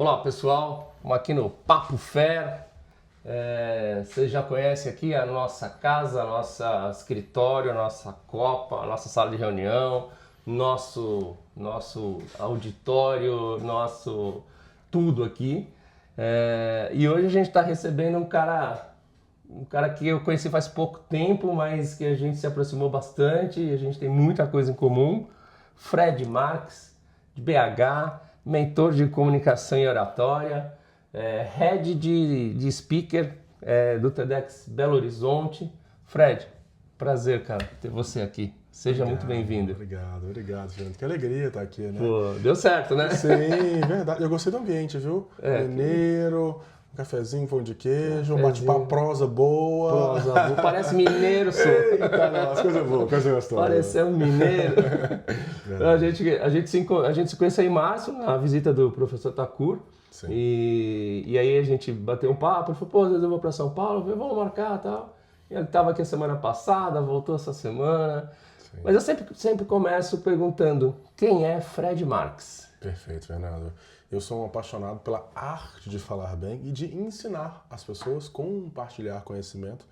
Olá pessoal, estamos aqui no Papo Fair. Vocês já conhecem aqui a nossa casa, nosso escritório, nossa copa, nossa sala de reunião, nosso auditório, nosso tudo aqui. E hoje a gente está recebendo um cara que eu conheci faz pouco tempo, mas que a gente se aproximou bastante e a gente tem muita coisa em comum. Fred Marques, de BH, mentor de comunicação e oratória, head de speaker do TEDx Belo Horizonte. Fred, prazer, cara, ter você aqui. Seja muito bem-vindo. Obrigado, gente. Que alegria estar aqui, né? Pô, deu certo, né? Sim, verdade. Eu gostei do ambiente, viu? Mineiro, um cafezinho, pão de queijo, um bate-papo, prosa boa. Prosa boa. Parece mineiro, sou. Eita, nossa, coisa boa, coisa gostosa. Pareceu um mineiro. A gente se conheceu em março, na visita do professor Thakur. Sim. E aí a gente bateu um papo, ele falou, pô, às vezes eu vou para São Paulo, eu falei, vamos marcar e tal. E ele estava aqui a semana passada, voltou essa semana. Sim. Mas eu sempre começo perguntando, quem é Fred Marques? Perfeito, Fernando. Eu sou um apaixonado pela arte de falar bem e de ensinar as pessoas, compartilhar conhecimento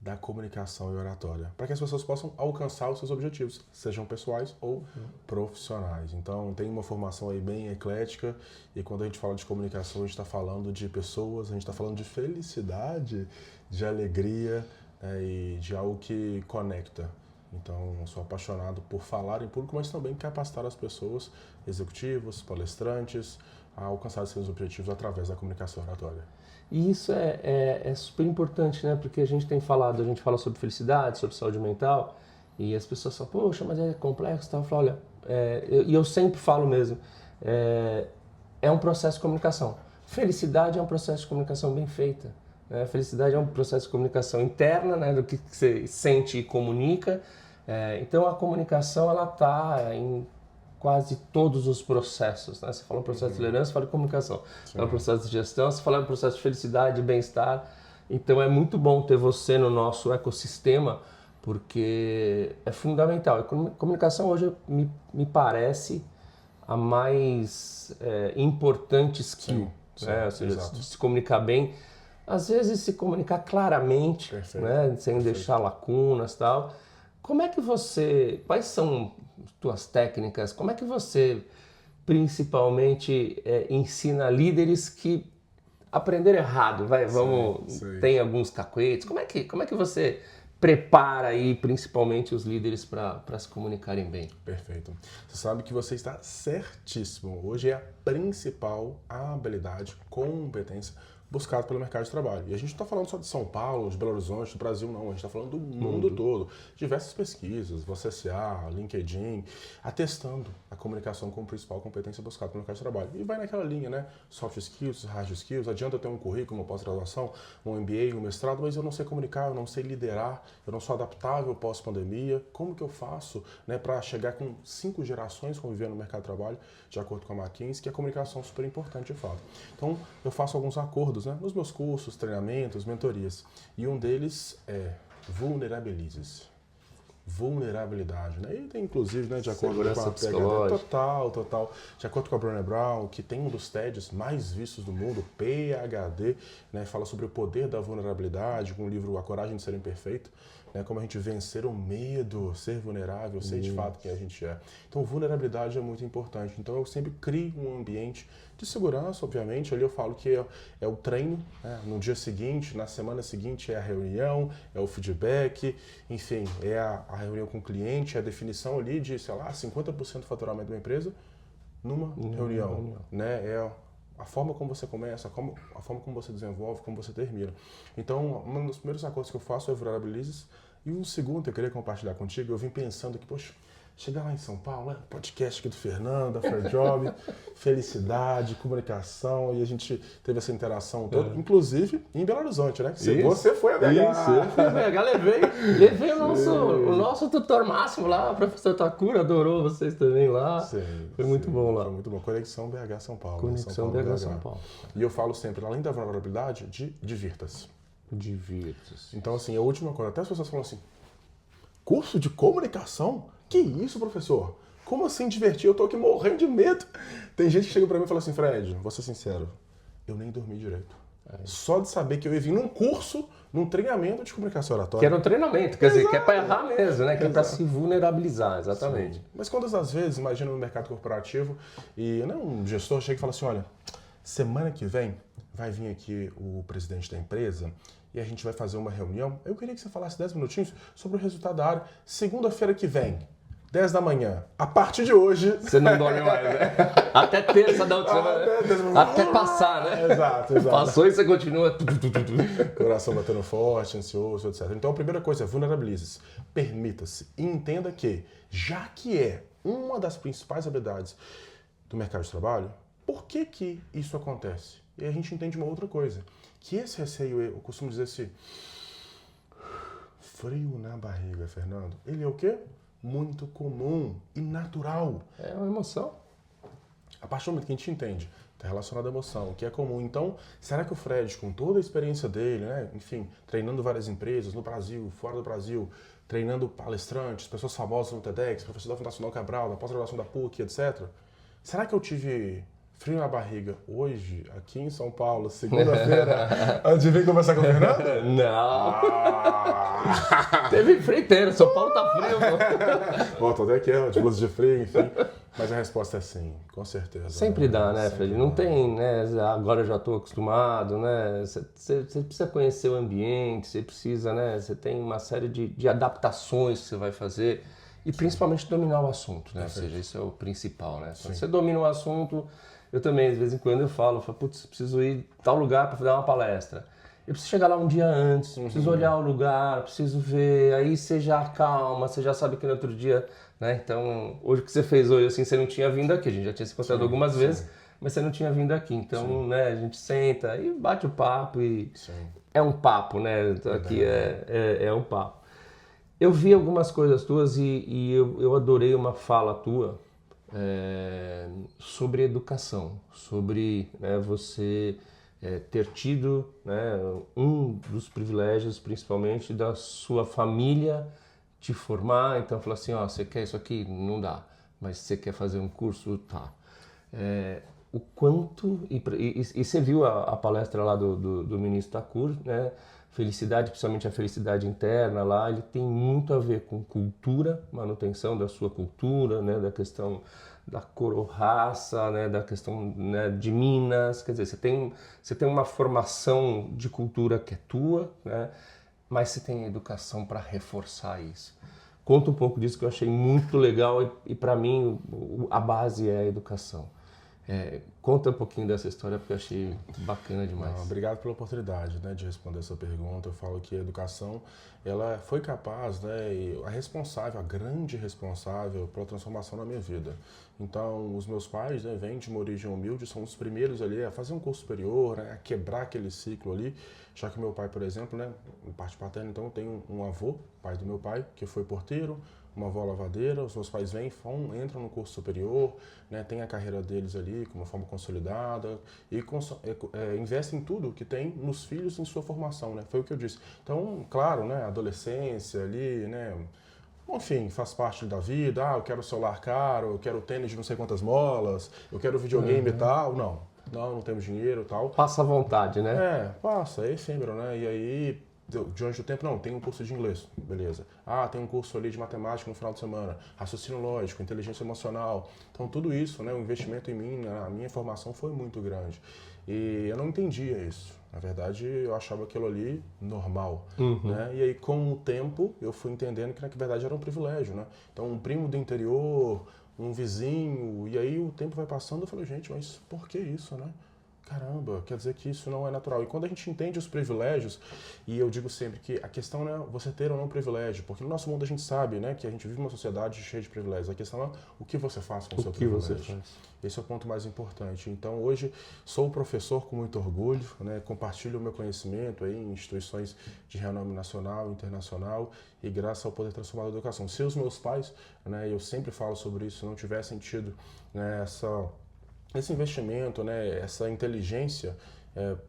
da comunicação e oratória, para que as pessoas possam alcançar os seus objetivos, sejam pessoais ou profissionais. Então, tem uma formação aí bem eclética e quando a gente fala de comunicação, a gente está falando de pessoas, a gente está falando de felicidade, de alegria e de algo que conecta. Então, eu sou apaixonado por falar em público, mas também capacitar as pessoas, executivos, palestrantes, a alcançar seus objetivos através da comunicação oratória. E isso é super importante, né? Porque a gente fala sobre felicidade, sobre saúde mental, e as pessoas falam, poxa, mas é complexo e tal. Eu falo, olha, eu sempre falo mesmo, é um processo de comunicação. Felicidade é um processo de comunicação bem feita. Né? Felicidade é um processo de comunicação interna, né? Do que você sente e comunica. Então a comunicação, ela está em quase todos os processos, né? Você fala processo de liderança, você fala de comunicação. Você fala processo de gestão, você fala processo de felicidade, bem-estar. Então é muito bom ter você no nosso ecossistema, porque é fundamental. A comunicação hoje me parece a mais importante skill, né? Ou seja, se comunicar bem, às vezes se comunicar claramente, né? Sem deixar lacunas e tal. Quais são tuas técnicas? Como é que você principalmente ensina líderes que aprenderam errado? Tem alguns cacuetes. Como é que você prepara aí principalmente os líderes para se comunicarem bem? Perfeito. Você sabe que você está certíssimo. Hoje é a principal habilidade, competência buscado pelo mercado de trabalho. E a gente não está falando só de São Paulo, de Belo Horizonte, do Brasil, não. A gente está falando do mundo todo. Diversas pesquisas, você SA, LinkedIn, atestando a comunicação como principal competência buscada pelo mercado de trabalho. E vai naquela linha, né? Soft skills, hard skills. Adianta eu ter um currículo, uma pós-graduação, um MBA, um mestrado, mas eu não sei comunicar, eu não sei liderar, eu não sou adaptável pós-pandemia. Como que eu faço, né, para chegar com 5 gerações convivendo no mercado de trabalho, de acordo com a McKinsey, que a comunicação é super importante de fato. Então, eu faço alguns acordos, né, nos meus cursos, treinamentos, mentorias. E um deles é vulnerabilize-se. Vulnerabilidade, né? E tem inclusive, né, de acordo com a PhD, total. De acordo com a Brené Brown, que tem um dos TEDs mais vistos do mundo, PhD, né, fala sobre o poder da vulnerabilidade, com o livro A Coragem de Ser Imperfeito, né, como a gente vencer o medo, ser vulnerável, ser de fato quem a gente é. Então, vulnerabilidade é muito importante. Então, eu sempre crio um ambiente de segurança, obviamente. Ali eu falo que é o treino, né? No dia seguinte, na semana seguinte é a reunião, é o feedback, enfim, é a reunião com o cliente, é a definição ali de, sei lá, 50% do faturamento de uma empresa numa reunião, né? É a forma como você começa, a forma como você desenvolve, como você termina. Então, um dos primeiros acordos que eu faço é vulnerabilize. E um segundo que eu queria compartilhar contigo, eu vim pensando que, poxa, chegar lá em São Paulo, né? Podcast aqui do Fernando, da Fair Job, felicidade, comunicação, e a gente teve essa interação toda, inclusive em Belo Horizonte, né? Você foi a BH. Isso, eu fui a BH, levei o nosso tutor máximo lá, o professor Thakur, adorou vocês também lá. Foi muito bom lá. Foi muito bom. Conexão BH-São Paulo. Conexão BH-São Paulo. E eu falo sempre, além da vulnerabilidade, divirta-se. Divirta-se. Então, assim, a última coisa, até as pessoas falam assim, curso de comunicação? Que isso, professor? Como assim divertir? Eu tô aqui morrendo de medo. Tem gente que chega pra mim e fala assim, Fred, vou ser sincero, eu nem dormi direito. Só de saber que eu ia vir num curso, num treinamento de comunicação Que oratória. era um treinamento, quer dizer, que é para errar mesmo, né? Que é para se vulnerabilizar, exatamente. Sim. Mas quantas das vezes, imagina no mercado corporativo, e um gestor chega e fala assim, olha, semana que vem vai vir aqui o presidente da empresa e a gente vai fazer uma reunião. Eu queria que você falasse 10 minutinhos sobre o resultado da área. Segunda-feira que vem, 10 da manhã. A partir de hoje... Você não dorme mais, né? Até terça da outra semana. Até passar, né? Exato. Passou e você continua... Coração batendo forte, ansioso, etc. Então a primeira coisa é vulnerabilize-se. Permita-se. E entenda que, já que é uma das principais habilidades do mercado de trabalho, por que isso acontece? E a gente entende uma outra coisa. Que esse receio, eu costumo dizer assim... Frio na barriga, Fernando. Ele é o quê? Muito comum e natural. É uma emoção. A partir do momento que a gente entende, está relacionado à emoção, o que é comum. Então, será que o Fred, com toda a experiência dele, né, enfim, treinando várias empresas no Brasil, fora do Brasil, treinando palestrantes, pessoas famosas no TEDx, professor da Fundação Dom Cabral, da pós-graduação da PUC, etc. Será que eu tive frio na barriga hoje, aqui em São Paulo, segunda-feira, antes de vir conversar com o Fernando? Não. Teve frio inteiro, São Paulo tá frio. Ó, tô até aqui, ó, de blusa de frio, enfim. Mas a resposta é sim, com certeza. Sempre dá, né, Fred? Não tem, né? Agora eu já estou acostumado, né? Você precisa conhecer o ambiente, você precisa, né? Você tem uma série de adaptações que você vai fazer e principalmente dominar o assunto, né? Ou seja, isso é o principal, né? Quando você domina o assunto, eu também, de vez em quando, eu falo, putz, preciso ir a tal lugar para dar uma palestra. Eu preciso chegar lá um dia antes, preciso olhar o lugar, preciso ver, aí você já acalma, você já sabe que no outro dia, né? Então, hoje o que você fez hoje, assim, você não tinha vindo aqui, a gente já tinha se encontrado algumas vezes, mas você não tinha vindo aqui. Então, né, a gente senta e bate o papo e é um papo, né? Aqui é um papo. Eu vi algumas coisas tuas e eu adorei uma fala tua sobre educação, sobre, né, você... ter tido, né, um dos privilégios, principalmente da sua família, te formar. Então, falar assim, ó, você quer isso aqui? Não dá. Mas você quer fazer um curso? Tá. O quanto... E você viu a palestra lá do ministro Thakur, né? Felicidade, principalmente a felicidade interna lá, ele tem muito a ver com cultura, manutenção da sua cultura, né, da questão da cor ou raça, né, da questão, né, de Minas, quer dizer, você tem uma formação de cultura que é tua, né, mas você tem educação para reforçar isso. Conta um pouco disso que eu achei muito legal e para mim a base é a educação. Conta um pouquinho dessa história porque eu achei bacana demais. Obrigado pela oportunidade, né, de responder essa pergunta. Eu falo que a educação ela foi capaz, né, e a grande responsável pela transformação na minha vida. Então, os meus pais, né, vêm de uma origem humilde, são os primeiros ali a fazer um curso superior, né, a quebrar aquele ciclo ali. Já que meu pai, por exemplo, né, em parte paterna, então eu tenho um avô, pai do meu pai, que foi porteiro, uma avó lavadeira, os meus pais vêm, entram no curso superior, né, tem a carreira deles ali com uma forma consolidada e investem em tudo que tem nos filhos em sua formação, né, foi o que eu disse. Então, claro, né, adolescência ali, né, enfim, faz parte da vida, eu quero celular caro, eu quero tênis de não sei quantas molas, eu quero videogame e tal, não temos dinheiro e tal. Passa à vontade, né? Passa, é efêmero, né, e aí... diante do tempo, tem um curso de inglês, beleza. Tem um curso ali de matemática no final de semana, raciocínio lógico, inteligência emocional. Então, tudo isso, né, o investimento em mim, a minha formação foi muito grande. E eu não entendia isso. Na verdade, eu achava aquilo ali normal. Né? E aí, com o tempo, eu fui entendendo que, na verdade, era um privilégio. Né? Então, um primo do interior, um vizinho, e aí o tempo vai passando, eu falei, gente, mas por que isso, né? Caramba, quer dizer que isso não é natural. E quando a gente entende os privilégios, e eu digo sempre que a questão não é você ter ou não privilégio, porque no nosso mundo a gente sabe, né, que a gente vive uma sociedade cheia de privilégios. A questão é o que você faz com o seu privilégio. Você faz. Esse é o ponto mais importante. Então, hoje, sou professor com muito orgulho, né, compartilho o meu conhecimento aí em instituições de renome nacional e internacional, e graças ao poder transformar a educação. Se os meus pais, né, eu sempre falo sobre isso, não tivessem tido, né, esse investimento, né, essa inteligência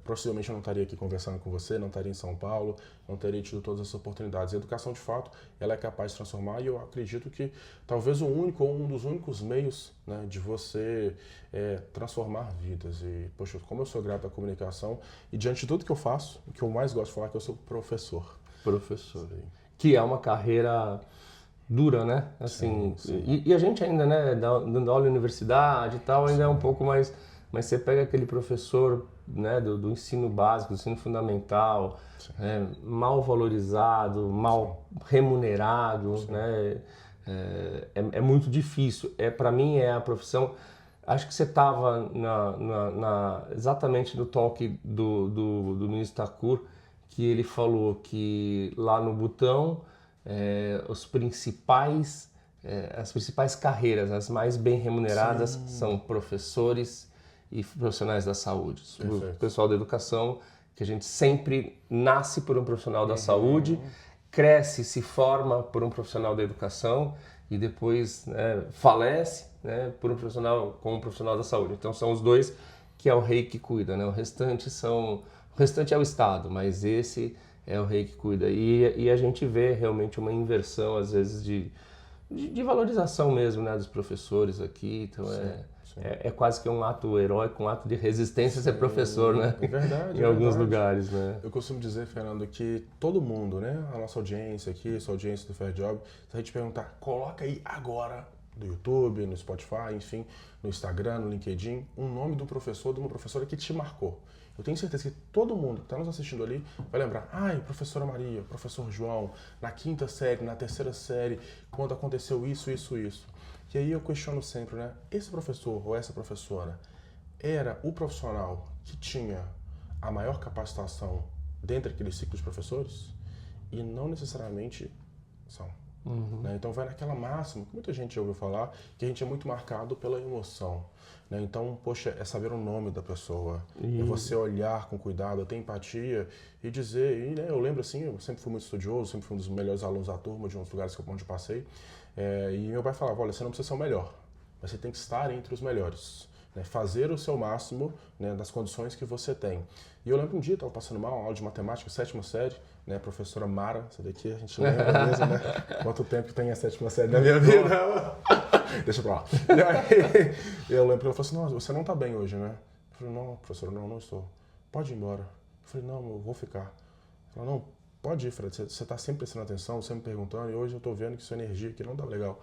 possivelmente eu não estaria aqui conversando com você, não estaria em São Paulo, não teria tido todas essas oportunidades. A educação, de fato, ela é capaz de transformar, e eu acredito que talvez o único ou um dos únicos meios, né, de você transformar vidas. E, poxa, como eu sou grato à comunicação, e diante de tudo que eu faço, o que eu mais gosto de falar é que eu sou professor. Professor. Que é uma carreira dura, né? Assim, sim. E a gente ainda, né, dando aula em universidade e tal, ainda é um pouco mais... Mas você pega aquele professor, né, do ensino básico, do ensino fundamental, mal valorizado, mal remunerado, né? É muito difícil. Para mim, é a profissão... Acho que você estava exatamente no talk do ministro Thakur, que ele falou que lá no Butão, as principais carreiras, as mais bem remuneradas, são professores e profissionais da saúde. Perfeito. O pessoal da educação, que a gente sempre nasce por um profissional da saúde, cresce, se forma por um profissional da educação e depois falece, né, como um profissional da saúde. Então são os dois que é o rei que cuida, né? O restante é o Estado, mas esse é o rei que cuida. E a gente vê realmente uma inversão, às vezes, de valorização mesmo, né, dos professores aqui. Então é quase que um ato heróico, um ato de resistência ser professor, né? É verdade. Em alguns lugares, né? Eu costumo dizer, Fernando, que todo mundo, né, a nossa audiência aqui, a audiência do Fair Job, se a gente perguntar, coloca aí agora no YouTube, no Spotify, enfim, no Instagram, no LinkedIn, um nome de um professor, de uma professora que te marcou. Eu tenho certeza que todo mundo que está nos assistindo ali vai lembrar, professora Maria, professor João, na 5ª série, na 3ª série, quando aconteceu isso. E aí eu questiono sempre, né, esse professor ou essa professora era o profissional que tinha a maior capacitação dentre aquele ciclo de professores? E não necessariamente são. Né? Então vai naquela máxima, que muita gente já ouviu falar, que a gente é muito marcado pela emoção. Né? Então, poxa, é saber o nome da pessoa, é você olhar com cuidado, ter empatia e dizer, né, eu lembro assim, eu sempre fui muito estudioso, sempre fui um dos melhores alunos da turma, de uns lugares onde eu passei, e meu pai falava, olha, você não precisa ser o melhor, mas você tem que estar entre os melhores. Né, fazer o seu máximo, né, das condições que você tem. E eu lembro um dia, estava passando mal, uma aula de matemática, 7ª série, né, a professora Mara, essa daqui a gente lembra mesmo, né? Quanto tempo que tem a 7ª série na minha vida. Deixa pra lá. E aí, eu lembro que ela falou assim, não, você não tá bem hoje, né? Eu falei, não, professora, não estou. Pode ir embora. Eu falei, não, eu vou ficar. Ela, não, pode ir, Fred, você tá sempre prestando atenção, sempre me perguntando, e hoje eu tô vendo que sua energia aqui não tá legal.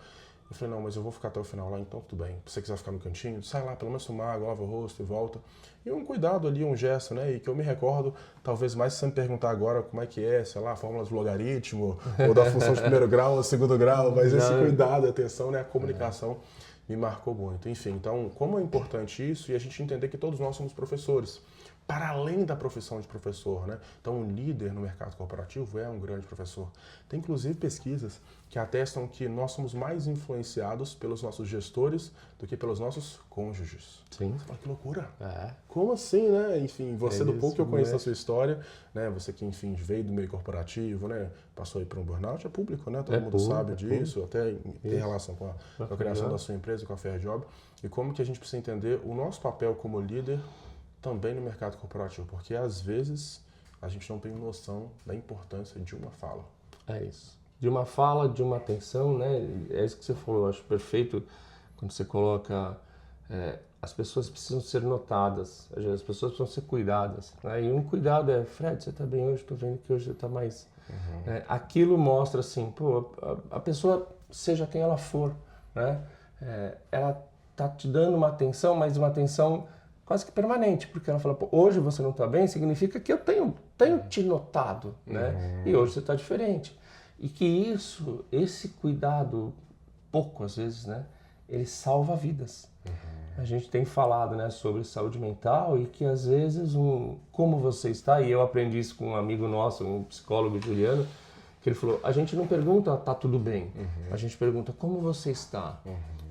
Eu falei, não, mas eu vou ficar até o final lá, então tudo bem. Se você quiser ficar no cantinho, sai lá, pelo menos tomar água, lava o rosto e volta. E um cuidado ali, um gesto, né? E que eu me recordo, talvez mais se você me perguntar agora como é que é, sei lá, a fórmula do logaritmo, ou da função de 1º grau ou 2º grau, mas esse cuidado, a atenção, né? A comunicação me marcou muito. Enfim, então, como é importante isso e a gente entender que todos nós somos professores. Para além da profissão de professor, né? Então, um líder no mercado corporativo é um grande professor. Tem, inclusive, pesquisas que atestam que nós somos mais influenciados pelos nossos gestores do que pelos nossos cônjuges. Sim. Você fala, que loucura. Como assim, né? Enfim, você, do pouco que eu conheço da sua história, né? Você que, enfim, veio do meio corporativo, né? Passou aí por um burnout, é público, né? Todo mundo sabe disso, até em relação com a criação da sua empresa, com a Fair Job. E como que a gente precisa entender o nosso papel como líder também no mercado corporativo, porque às vezes a gente não tem noção da importância de uma fala. É isso. De uma fala, de uma atenção, né? É isso que você falou, eu acho perfeito quando você coloca... as pessoas precisam ser notadas, as pessoas precisam ser cuidadas. Né? E um cuidado é, Fred, você está bem hoje? Estou vendo que hoje você está mais... aquilo mostra assim, pô, a pessoa, seja quem ela for, né? Ela está te dando uma atenção, mas uma atenção quase que permanente, porque ela fala, pô, hoje você não está bem, significa que eu tenho te notado, né? E hoje você está diferente. E que esse cuidado, pouco às vezes, né? Ele salva vidas. A gente tem falado, né, sobre saúde mental e que às vezes como você está, e eu aprendi isso com um amigo nosso, um psicólogo, Juliano, que ele falou, a gente não pergunta, tá tudo bem, a gente pergunta como você está.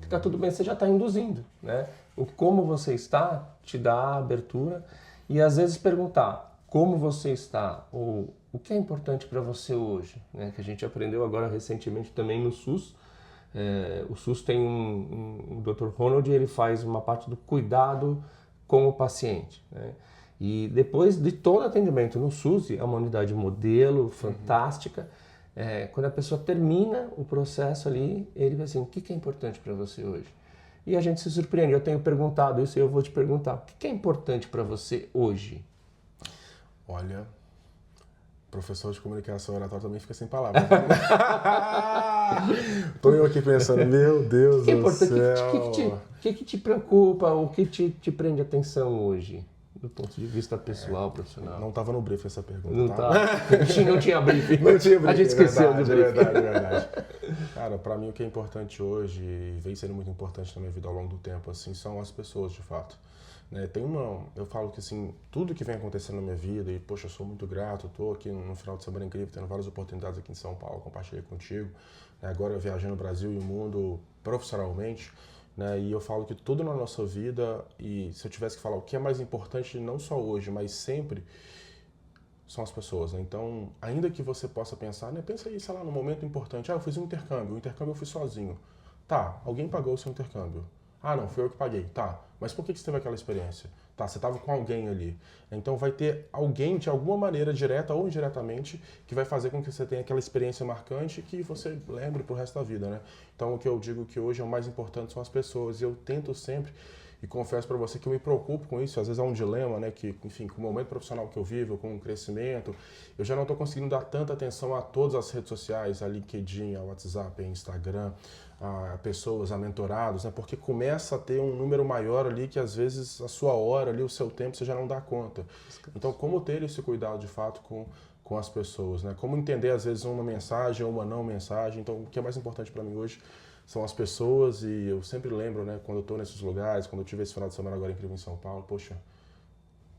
Que tá tudo bem, você já está induzindo, né? O como você está te dá a abertura e às vezes perguntar como você está ou o que é importante para você hoje, né? Que a gente aprendeu agora recentemente também no SUS. O SUS tem o Dr. Ronald, ele faz uma parte do cuidado com o paciente, né? E depois de todo atendimento no SUS, é uma unidade modelo, fantástica. Quando a pessoa termina o processo ali, ele vai assim, o que é importante para você hoje? E a gente se surpreende. Eu tenho perguntado isso e eu vou te perguntar, o que é importante para você hoje? Olha, professor de comunicação oratória também fica sem palavras. Tô eu aqui pensando, meu Deus do céu. O que te preocupa, o que te prende atenção hoje? Do ponto de vista pessoal, profissional. Não estava no briefing essa pergunta, Não tá? Não tinha briefing. Não tinha briefing, A gente esqueceu do briefing. Verdade. Cara, pra mim o que é importante hoje, e vem sendo muito importante na minha vida ao longo do tempo, assim, são as pessoas, de fato. Né? Eu falo que, assim, tudo que vem acontecendo na minha vida, e, poxa, eu sou muito grato, tô aqui no final de semana incrível, tendo várias oportunidades aqui em São Paulo, compartilhei contigo, né? Agora eu viajando o Brasil e o mundo profissionalmente, né? E eu falo que tudo na nossa vida, e se eu tivesse que falar o que é mais importante, não só hoje, mas sempre, são as pessoas, né? Então, ainda que você possa pensar, né? Pensa aí, sei lá, num momento importante. Eu fiz um intercâmbio, o intercâmbio eu fui sozinho. Tá, alguém pagou o seu intercâmbio. Não, fui eu que paguei. Tá, mas por que você teve aquela experiência? Tá, você estava com alguém ali. Então vai ter alguém, de alguma maneira, direta ou indiretamente, que vai fazer com que você tenha aquela experiência marcante que você lembre pro resto da vida, né? Então o que eu digo que hoje é o mais importante são as pessoas. E eu tento sempre, e confesso para você que eu me preocupo com isso, às vezes é um dilema, né, que, enfim, com o momento profissional que eu vivo, com o crescimento, eu já não estou conseguindo dar tanta atenção a todas as redes sociais, a LinkedIn, a WhatsApp, a Instagram, a pessoas, a mentorados, né, porque começa a ter um número maior ali que às vezes a sua hora ali, o seu tempo, você já não dá conta. Então, como ter esse cuidado de fato com as pessoas, né? Como entender às vezes uma mensagem ou uma não mensagem. Então, o que é mais importante para mim hoje são as pessoas, e eu sempre lembro, né, quando eu estou nesses lugares, quando eu tive esse final de semana agora incrível em São Paulo, poxa,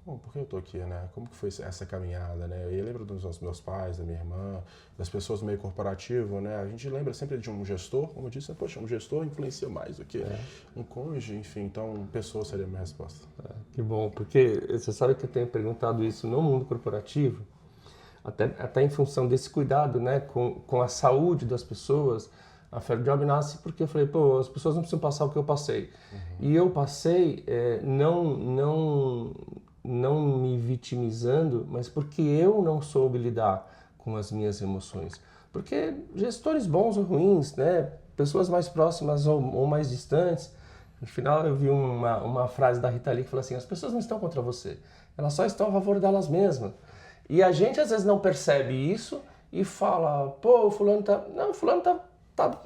por que eu estou aqui, né? Como que foi essa caminhada, né? Eu lembro dos meus pais, da minha irmã, das pessoas do meio corporativo, né? A gente lembra sempre de um gestor, como eu disse, poxa, um gestor influencia mais do que um cônjuge, enfim, então pessoa seria a minha resposta. Que bom, porque você sabe que eu tenho perguntado isso no mundo corporativo, até em função desse cuidado, né, com a saúde das pessoas. A Fair Job nasce porque eu falei, as pessoas não precisam passar o que eu passei. E eu passei não me vitimizando, mas porque eu não soube lidar com as minhas emoções. Porque gestores bons ou ruins, né, pessoas mais próximas ou mais distantes, no final eu vi uma frase da Rita Lee que falou assim, as pessoas não estão contra você, elas só estão a favor delas mesmas. E a gente às vezes não percebe isso e fala, o fulano tá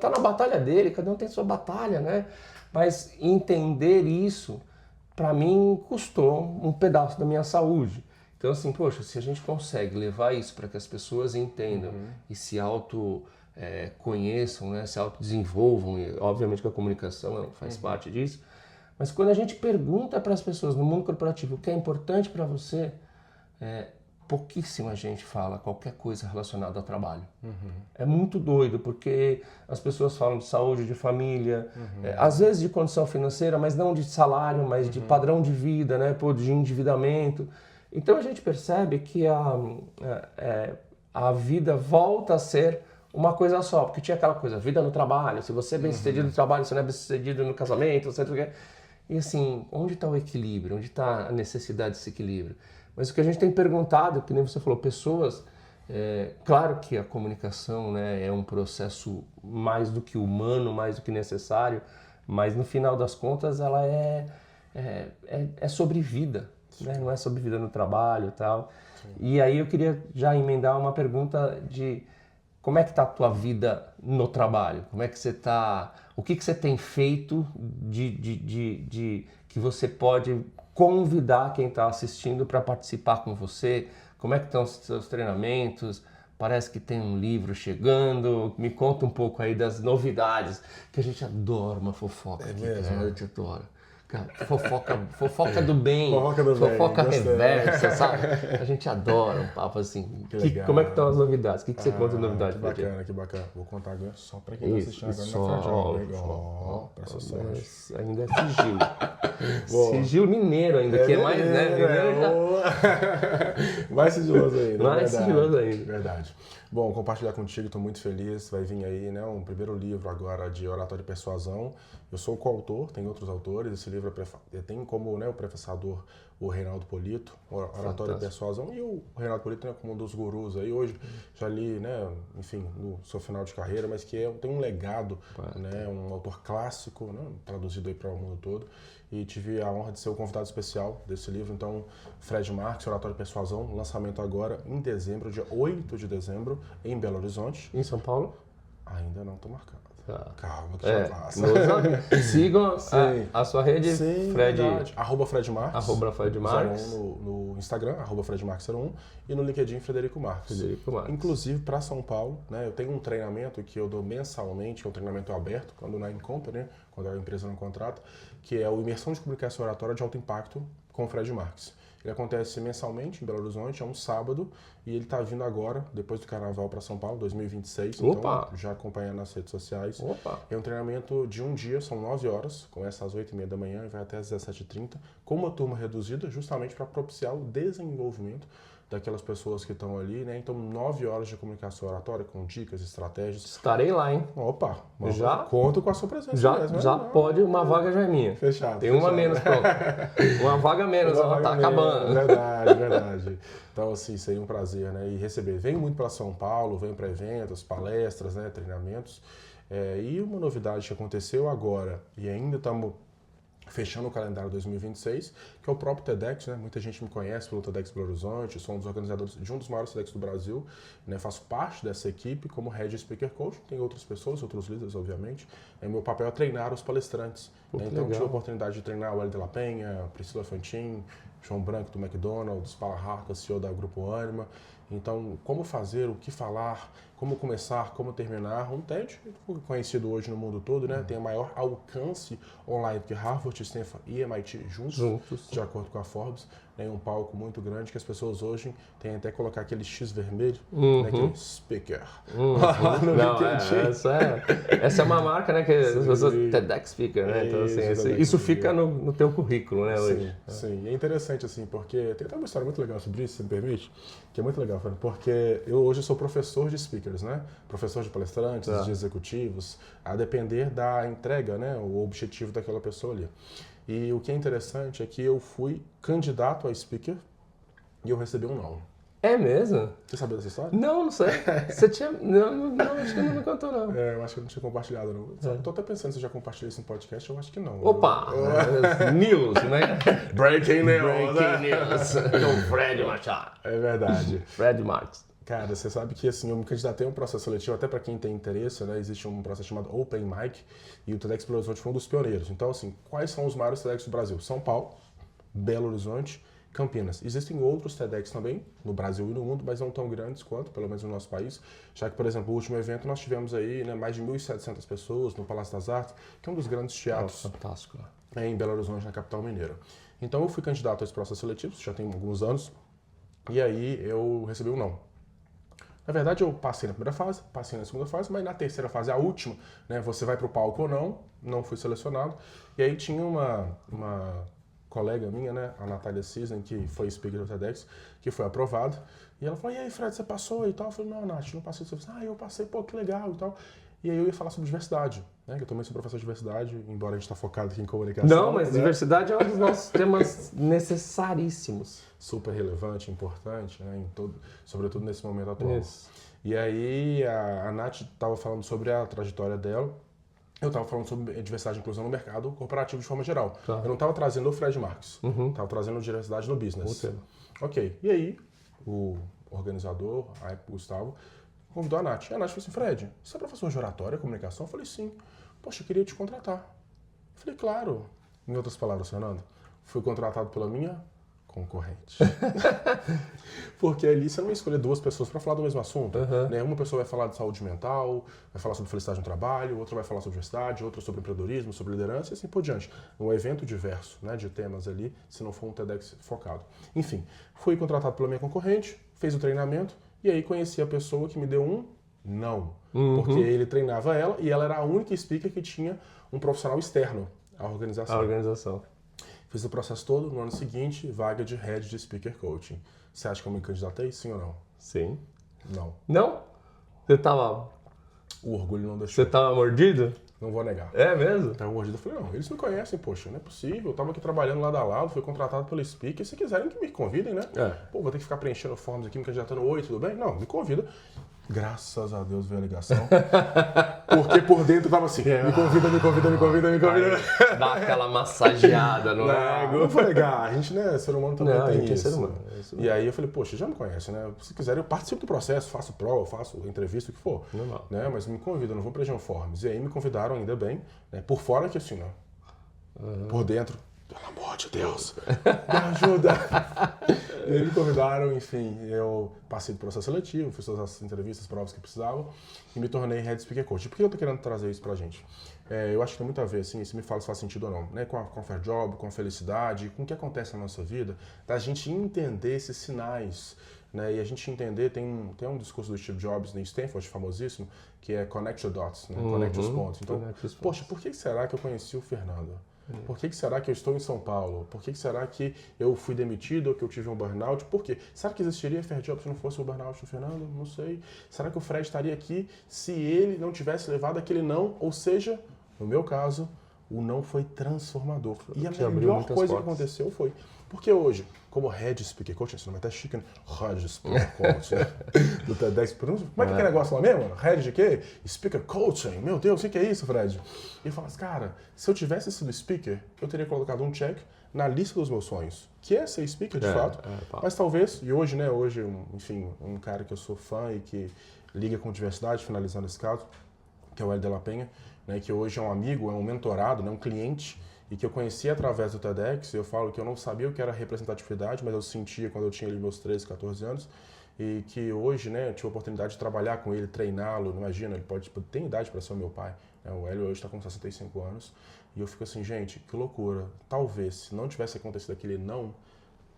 na batalha dele, cada um tem sua batalha, né? Mas entender isso, para mim, custou um pedaço da minha saúde. Então, assim, poxa, se a gente consegue levar isso para que as pessoas entendam e se conheçam, né? Se autodesenvolvam, e obviamente que a comunicação faz parte disso, mas quando a gente pergunta para as pessoas no mundo corporativo o que é importante para você, pouquíssima gente fala qualquer coisa relacionada ao trabalho. É muito doido, porque as pessoas falam de saúde, de família, às vezes de condição financeira, mas não de salário, mas de padrão de vida, né? De endividamento. Então a gente percebe que a vida volta a ser uma coisa só, porque tinha aquela coisa, vida no trabalho, se você é bem-sucedido no trabalho, você não é bem-sucedido no casamento, etc. E assim, onde está o equilíbrio? Onde está a necessidade desse equilíbrio? Mas o que a gente tem perguntado, que nem você falou, pessoas, claro que a comunicação, né, é um processo mais do que humano, mais do que necessário, mas no final das contas ela é sobre vida, né? Não é sobre vida no trabalho e tal. Sim. E aí eu queria já emendar uma pergunta de como é que está a tua vida no trabalho? Como é que você está? O que você tem feito que você pode convidar quem está assistindo para participar com você? Como é que estão os seus treinamentos? Parece que tem um livro chegando. Me conta um pouco aí das novidades, que a gente adora uma fofoca aqui, mesmo? Cara, a gente adora. Cara, fofoca do bem, fofoca reversa, sabe? A gente adora um papo assim. Como é que estão as novidades? O que você conta de novidade pra gente? Que bacana. Vou contar agora só pra quem está assistindo agora na Presta atenção. Ainda é sigilo. Sigilo mineiro ainda, que é mais, né? Mais sigiloso ainda. Mais sigiloso ainda. Verdade. Bom, compartilhar contigo, estou muito feliz. Vai vir aí, né, um primeiro livro agora de oratória e persuasão. Eu sou o coautor, tem outros autores. Esse livro livro tem como, né, o prefassador o Reinaldo Polito, Oratória e Persuasão, e o Reinaldo Polito, né, como um dos gurus aí hoje, já li, né, enfim, no seu final de carreira, mas que tem um legado, né, um autor clássico, né, traduzido aí para o mundo todo, e tive a honra de ser o convidado especial desse livro. Então, Fred Marques, Oratória e Persuasão, lançamento agora em dezembro, dia 8 de dezembro, em Belo Horizonte. Em São Paulo? Ainda não tô marcado. Calma que já passa. Sigam a sua rede, Sim, Fred. Arroba Fred Marques. Arroba Fred Marques. 01 no Instagram, arroba Fred Marques 01. E no LinkedIn, Frederico Marques. Inclusive, para São Paulo, né, eu tenho um treinamento que eu dou mensalmente, que é um treinamento aberto, quando não é em company, né, quando a empresa não contrata, que é o Imersão de Comunicação Oratória de Alto Impacto com o Fred Marques. Ele acontece mensalmente em Belo Horizonte, é um sábado, e ele está vindo agora, depois do Carnaval, para São Paulo, 2026. Opa! Então, já acompanhando nas redes sociais. Opa! É um treinamento de um dia, são 9 horas, começa às 8h30 da manhã e vai até às 17h30, com uma turma reduzida, justamente para propiciar o desenvolvimento daquelas pessoas que estão ali, né? Então, 9 horas de comunicação oratória com dicas, estratégias. Estarei lá, hein? Opa! Já conto com a sua presença mesmo. Já pode, uma vaga já é minha. Fechado. Tem uma menos, pronto. Uma vaga menos, ela tá acabando. Verdade. Então, assim, seria um prazer, né? E receber. Venho muito para São Paulo, venho para eventos, palestras, né? Treinamentos. E uma novidade que aconteceu agora, e ainda estamos fechando o calendário 2026, que é o próprio TEDx, né? Muita gente me conhece pelo TEDx Belo Horizonte, sou um dos organizadores de um dos maiores TEDx do Brasil, né? Faço parte dessa equipe como Head Speaker Coach, tem outras pessoas, outros líderes, obviamente. Meu papel é treinar os palestrantes. Né? Então, tive a oportunidade de treinar o Hélio de la Penha, Priscila Fantin, João Branco do McDonald's, Paula Harca, CEO da Grupo Ânima. Então, como fazer, o que falar, como começar, como terminar. Um TED, conhecido hoje no mundo todo, né? Tem o maior alcance online que Harvard, Stanford e MIT juntos, de acordo com a Forbes. Tem um palco muito grande que as pessoas hoje têm até colocar aquele X vermelho, né? Aquele speaker. Essa é uma marca, né? Que as pessoas TEDx Speaker, né? Então, assim, isso fica no teu currículo, né? Hoje. Sim. E é interessante, assim, porque tem até uma história muito legal sobre isso, se me permite, que é muito legal, porque eu hoje sou professor de speakers, né? Professor de palestrantes, de executivos, a depender da entrega, né? O objetivo daquela pessoa ali. E o que é interessante é que eu fui candidato a speaker e eu recebi um não. É mesmo? Você sabia dessa história? Não sei. Você tinha... Não, acho que não me contou, não. Eu acho que eu não tinha compartilhado, não. Tô até pensando se eu já compartilhei isso em podcast, eu acho que não. Opa! News, né? Breaking news! Breaking news. Com Fred Machado. É verdade. Fred Marques. Cara, você sabe que assim, eu me candidatei a um processo seletivo, até para quem tem interesse, né? Existe um processo chamado Open Mic e o TEDx Belo Horizonte foi um dos pioneiros. Então, assim, quais são os maiores TEDx do Brasil? São Paulo, Belo Horizonte, Campinas. Existem outros TEDx também, no Brasil e no mundo, mas não tão grandes quanto, pelo menos no nosso país. Já que, por exemplo, o último evento nós tivemos aí, né, mais de 1.700 pessoas no Palácio das Artes, que é um dos grandes teatros. Fantástico. Em Belo Horizonte, na capital mineira. Então, eu fui candidato a esse processo seletivo, já tem alguns anos, e aí eu recebi um não. Na verdade, eu passei na primeira fase, passei na segunda fase, mas na terceira fase, a última, né, você vai para o palco ou não fui selecionado. E aí tinha uma colega minha, né, a Natália Cisne, que foi speaker do TEDx, que foi aprovada. E ela falou, e aí, Fred, você passou e tal? Eu falei, não, Nath, não passei. Você falou, eu passei, pô, que legal e tal. E aí eu ia falar sobre diversidade, né, que eu também sou professor de diversidade, embora a gente está focado aqui em comunicação. Não, mas né? Diversidade é um dos nossos temas necessaríssimos. Super relevante, importante, né, sobretudo nesse momento atual. Isso. E aí a Nath estava falando sobre a trajetória dela, eu estava falando sobre diversidade e inclusão no mercado corporativo de forma geral. Tá. Eu não estava trazendo o Fred Marques, estava trazendo diversidade no business. Ok, e aí o organizador, o Gustavo, convidou a Nath. E a Nath falou assim, Fred, você é professor de oratória, comunicação? Eu falei, sim. Poxa, eu queria te contratar. Eu falei, claro. Em outras palavras, Fernando, fui contratado pela minha concorrente. Porque ali você não vai escolher duas pessoas para falar do mesmo assunto. Né? Uma pessoa vai falar de saúde mental, vai falar sobre felicidade no trabalho, outra vai falar sobre diversidade, outra sobre empreendedorismo, sobre liderança e assim por diante. Um evento diverso, né, de temas ali, se não for um TEDx focado. Enfim, fui contratado pela minha concorrente, fez o treinamento e aí conheci a pessoa que me deu um não. Porque ele treinava ela e ela era a única speaker que tinha um profissional externo à organização. Fiz o processo todo, no ano seguinte, vaga de Head de Speaker Coaching. Você acha que eu me candidatei, sim ou não? Sim. Não. Não? Você tava O orgulho não deixou. Você tava mordido? Não vou negar. É mesmo? Tava mordido. Eu falei, não, eles me conhecem, poxa, não é possível. Eu tava aqui trabalhando lado a lado, fui contratado pelo Speaker. Se quiserem que me convidem, né? Pô, vou ter que ficar preenchendo formas aqui, me candidatando. Oi, tudo bem? Não, me convida. Graças a Deus veio a ligação. Porque por dentro tava assim, me convida, me convida, me convida, me convida. Aí, dá aquela massageada no ego. Não vou negar, a gente, né, ser humano também tem isso. Ser humano. E aí eu falei, poxa, já me conhece, né? Se quiserem, eu participo do processo, faço prova, faço entrevista, o que for. Normal. Né? Mas me convida, eu não vou preencher formas. E aí me convidaram ainda bem, né? Por fora que assim, né? Por dentro, pelo amor de Deus, me ajuda. E aí me convidaram, enfim, eu passei do processo seletivo, fiz todas as entrevistas, provas que precisavam e me tornei Head Speaker Coach. Por que eu tô querendo trazer isso pra gente? Eu acho que tem muito a ver, assim, se me fala se faz sentido ou não, né? Com a Fair Job, com a felicidade, com o que acontece na nossa vida, da gente entender esses sinais, né? E a gente entender, tem um discurso do Steve Jobs em Stanford, famosíssimo, que é Connect your dots, né? Connect os pontos. Então, poxa, por que será que eu conheci o Fernando? Por que será que eu estou em São Paulo? Por que será que eu fui demitido ou que eu tive um burnout? Por quê? Será que existiria Fair Job se não fosse o burnout do Fernando? Não sei. Será que o Fred estaria aqui se ele não tivesse levado aquele não? Ou seja, no meu caso, o não foi transformador. E a melhor coisa que aconteceu foi... Porque hoje, como Head Speaker Coach, esse nome é até chique, né? Head Speaker Coach, né? Do TEDx. Como é que é aquele negócio lá mesmo? Head de quê? Speaker Coaching. Meu Deus, o que é isso, Fred? E eu falo assim, cara, se eu tivesse sido speaker, eu teria colocado um check na lista dos meus sonhos, que é ser speaker, de fato. Mas talvez, e hoje, né? Hoje, enfim, um cara que eu sou fã e que liga com diversidade, finalizando esse caso, que é o Hélio de la Penha, né, que hoje é um amigo, é um mentorado, né, um cliente, e que eu conheci através do TEDx. Eu falo que eu não sabia o que era representatividade, mas eu sentia quando eu tinha ali meus 13, 14 anos, e que hoje, né, eu tive a oportunidade de trabalhar com ele, treiná-lo. Imagina, ele tem idade para ser o meu pai, né, o Hélio hoje está com 65 anos, e eu fico assim, gente, que loucura. Talvez, se não tivesse acontecido aquele não,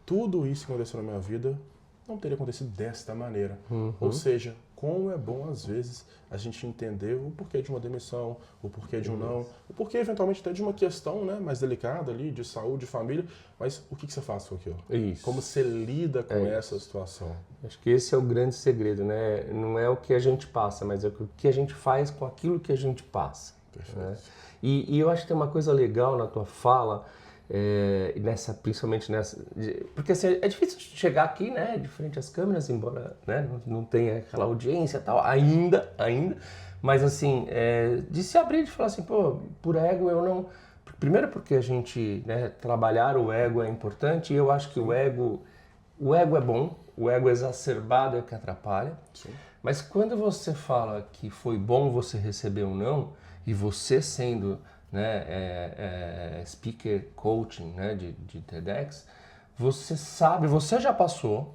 tudo isso que aconteceu na minha vida não teria acontecido desta maneira. Ou seja, como é bom, às vezes, a gente entender o porquê de uma demissão, o porquê de um não, o porquê, eventualmente, até de uma questão, né, mais delicada ali, de saúde, de família, mas o que você faz com aquilo? Isso. Como você lida com essa situação? Acho que esse é o grande segredo, né? Não é o que a gente passa, mas é o que a gente faz com aquilo que a gente passa. Perfeito. Né? E eu acho que tem uma coisa legal na tua fala, principalmente nessa, porque assim, é difícil chegar aqui, né, de frente às câmeras, embora, né, não tenha aquela audiência e tal, ainda, mas assim, de se abrir, de falar assim, pô, por ego eu não... Primeiro porque a gente, né, trabalhar o ego é importante, e eu acho que o ego é bom, o ego exacerbado é o que atrapalha. Sim. Mas quando você fala que foi bom você receber um não, e você sendo, né, speaker coaching, né, de TEDx, você sabe, você já passou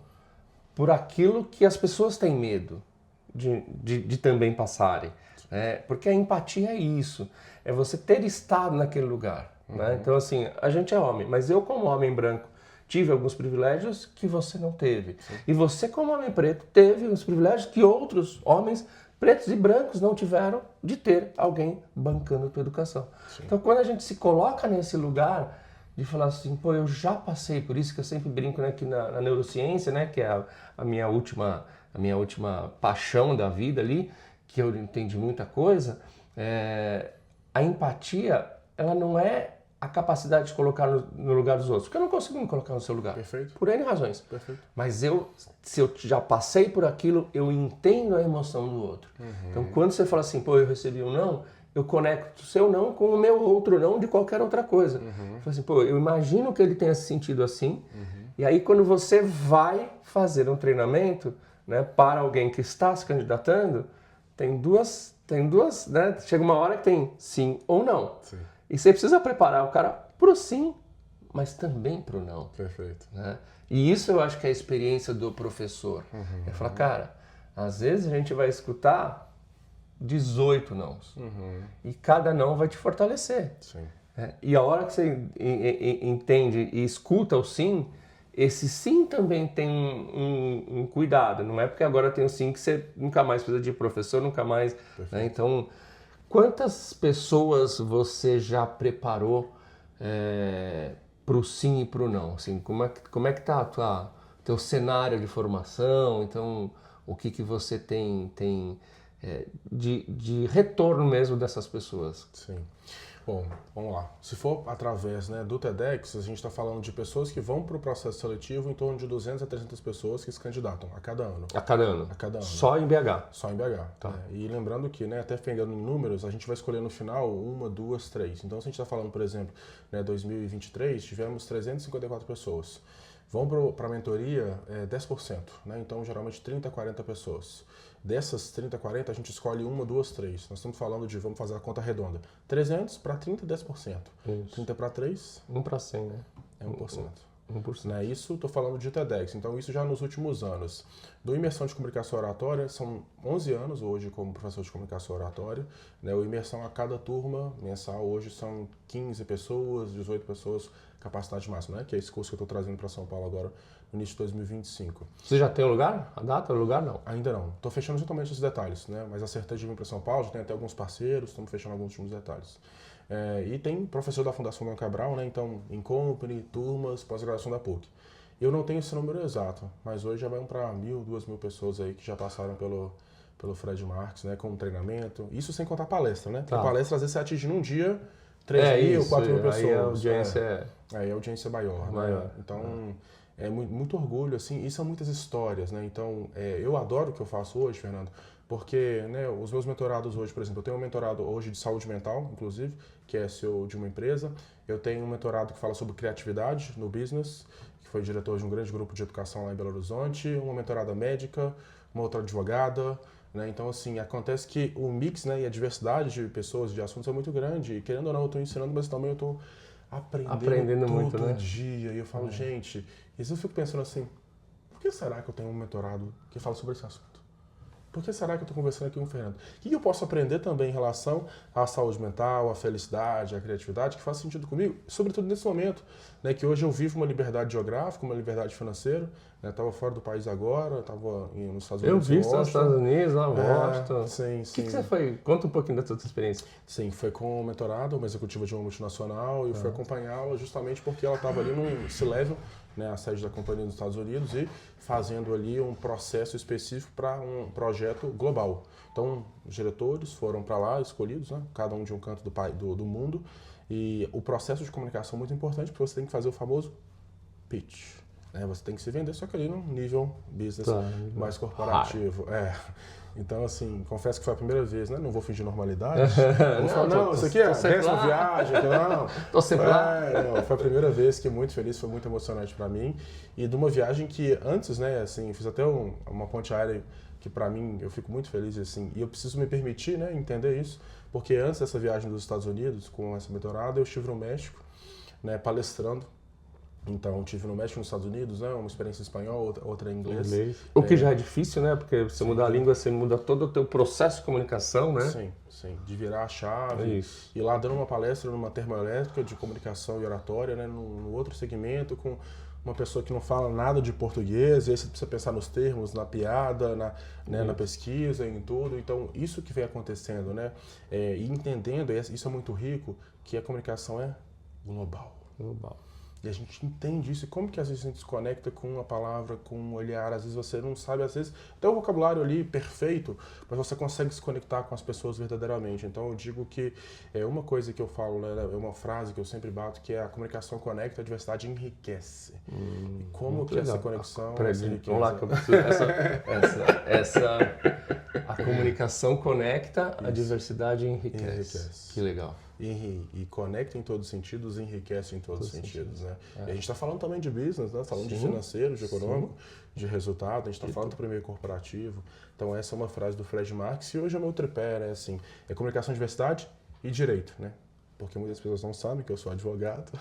por aquilo que as pessoas têm medo de também passarem. Porque a empatia é isso, é você ter estado naquele lugar. Né? Então, assim, a gente é homem, mas eu, como homem branco, tive alguns privilégios que você não teve. Sim. E você, como homem preto, teve uns privilégios que outros homens pretos e brancos não tiveram de ter alguém bancando a tua educação. Sim. Então, quando a gente se coloca nesse lugar de falar assim, pô, eu já passei por isso, que eu sempre brinco, né, que na neurociência, né, que é a minha última paixão da vida ali, que eu entendi muita coisa, a empatia, ela não é a capacidade de colocar no lugar dos outros, porque eu não consigo me colocar no seu lugar. Perfeito. Por N razões. Perfeito. Mas se eu já passei por aquilo, eu entendo a emoção do outro. Então, quando você fala assim, pô, eu recebi um não, eu conecto o seu não com o meu outro não de qualquer outra coisa. Eu falo assim, pô, eu imagino que ele tenha se sentido assim, e aí quando você vai fazer um treinamento, né, para alguém que está se candidatando, tem duas, né, chega uma hora que tem sim ou não. Sim. E você precisa preparar o cara pro sim, mas também pro não. Perfeito. Né? E isso eu acho que é a experiência do professor. É falar, cara, às vezes a gente vai escutar 18 nãos. E cada não vai te fortalecer. Sim. E a hora que você entende e escuta o sim, esse sim também tem um cuidado. Não é porque agora tem o sim que você nunca mais precisa de professor, nunca mais... Né? Então... Quantas pessoas você já preparou para o sim e para o não? Assim, como é que está teu cenário de formação? Então, o que você tem de retorno mesmo dessas pessoas. Sim. Bom, vamos lá. Se for através, né, do TEDx, a gente está falando de pessoas que vão para o processo seletivo, em torno de 200 a 300 pessoas que se candidatam a cada ano. A cada ano? A cada ano. Só em BH? Só em BH. Tá. E lembrando que, né, até pegando em números, a gente vai escolher no final 1, 2, 3. Então, se a gente está falando, por exemplo, né, 2023, tivemos 354 pessoas. Vão para a mentoria 10%, né? Então, geralmente 30 a 40 pessoas. Dessas 30 a 40, a gente escolhe 1, 2, 3. Nós estamos falando de, vamos fazer a conta redonda, 300 para 30, 10%. Isso. 30 para 3? 1 para 100, né? É 1%. 1%. Né? Isso, estou falando de TEDx. Então, isso já nos últimos anos. Do Imersão de Comunicação Oratória, são 11 anos hoje como professor de Comunicação Oratória. Né? O Imersão a cada turma mensal hoje são 15 pessoas, 18 pessoas, capacidade máxima, né? Que é esse curso que eu estou trazendo para São Paulo agora, no início de 2025. Você já tem o lugar? A data? O lugar não? Ainda não. Estou fechando justamente os detalhes, né? Mas acertei de vir para São Paulo, já tem até alguns parceiros, estamos fechando alguns últimos detalhes. E tem professor da Fundação Dom Cabral, né? Então, em company, turmas, pós-graduação da PUC. Eu não tenho esse número exato, mas hoje já vão para 1.000, 2.000 pessoas aí que já passaram pelo Fred Marques, né? Com treinamento. Isso sem contar palestra, né? Porque Tá. palestra, às vezes, você atinge num dia 3.000, 4.000 pessoas. Aí a audiência Aí a audiência é maior, né? Então, é muito orgulho, assim, e são muitas histórias, né? Então, eu adoro o que eu faço hoje, Fernando, porque, né, os meus mentorados hoje, por exemplo, eu tenho um mentorado hoje de saúde mental, inclusive, que é CEO de uma empresa. Eu tenho um mentorado que fala sobre criatividade no business, que foi diretor de um grande grupo de educação lá em Belo Horizonte, uma mentorada médica, uma outra advogada, né? Então, assim, acontece que o mix, né, e a diversidade de pessoas, de assuntos é muito grande, e querendo ou não, eu estou ensinando, mas também eu estou aprendendo todo muito, né? dia. E eu falo, gente, e às vezes eu fico pensando assim, por que será que eu tenho um mentorado que fala sobre esse assunto? Por que será que eu estou conversando aqui com o Fernando? O que eu posso aprender também em relação à saúde mental, à felicidade, à criatividade, que faz sentido comigo? Sobretudo nesse momento, né, que hoje eu vivo uma liberdade geográfica, uma liberdade financeira. Estava fora do país agora, estava nos Estados Unidos. Eu vi nos Estados Unidos, lá, Washington. Sim, sim. O que você foi? Conta um pouquinho da sua experiência. Sim, foi com um mentorado, uma executiva de uma multinacional, e eu fui acompanhá-la justamente porque ela estava ali num C-Level, né, a sede da companhia nos Estados Unidos, e fazendo ali um processo específico para um projeto global. Então, os diretores foram para lá, escolhidos, né, cada um de um canto do mundo, e o processo de comunicação é muito importante, porque você tem que fazer o famoso pitch. Né, você tem que se vender, só que ali num nível business mais corporativo. Então, assim, confesso que foi a primeira vez, né? Não vou fingir normalidade. Não, isso aqui é a 10ª viagem. Não. Tô sempre lá. Não, foi a primeira vez que muito feliz, foi muito emocionante para mim. E de uma viagem que antes, né, assim, fiz até uma ponte aérea que para mim eu fico muito feliz, assim, e eu preciso me permitir, né, entender isso, porque antes dessa viagem dos Estados Unidos, com essa mentorada, eu estive no México, né, palestrando. Então, tive no México, nos Estados Unidos, né? Uma experiência em espanhol, outra em inglês. O que já é difícil, né? Porque você muda a língua, você muda todo o teu processo de comunicação, né? Sim, sim. De virar a chave. E lá dando uma palestra numa termoelétrica de comunicação e oratória, né? No outro segmento, com uma pessoa que não fala nada de português, e aí você precisa pensar nos termos, na piada, na pesquisa, em tudo. Então, isso que vem acontecendo, né? E entendendo, isso é muito rico, que a comunicação é global. E a gente entende isso. E como que às vezes a gente se conecta com uma palavra, com um olhar, às vezes você não sabe, às vezes tem o vocabulário ali perfeito, mas você consegue se conectar com as pessoas verdadeiramente. Então eu digo que é uma coisa que eu falo, né, é uma frase que eu sempre bato, que é a comunicação conecta, a diversidade enriquece. E como que essa conexão enriquece? Vamos lá, que eu preciso, a comunicação conecta, a diversidade enriquece. Que legal. E conecta em todos os sentidos, enriquece em todos os sentidos, né? E a gente está falando também de business, né? Falando de financeiro, de econômico, de resultado, a gente está falando do primeiro corporativo. Então essa é uma frase do Fred Marques e hoje é o meu tripé, né? Assim, é comunicação, diversidade e direito, né? Porque muitas pessoas não sabem que eu sou advogado.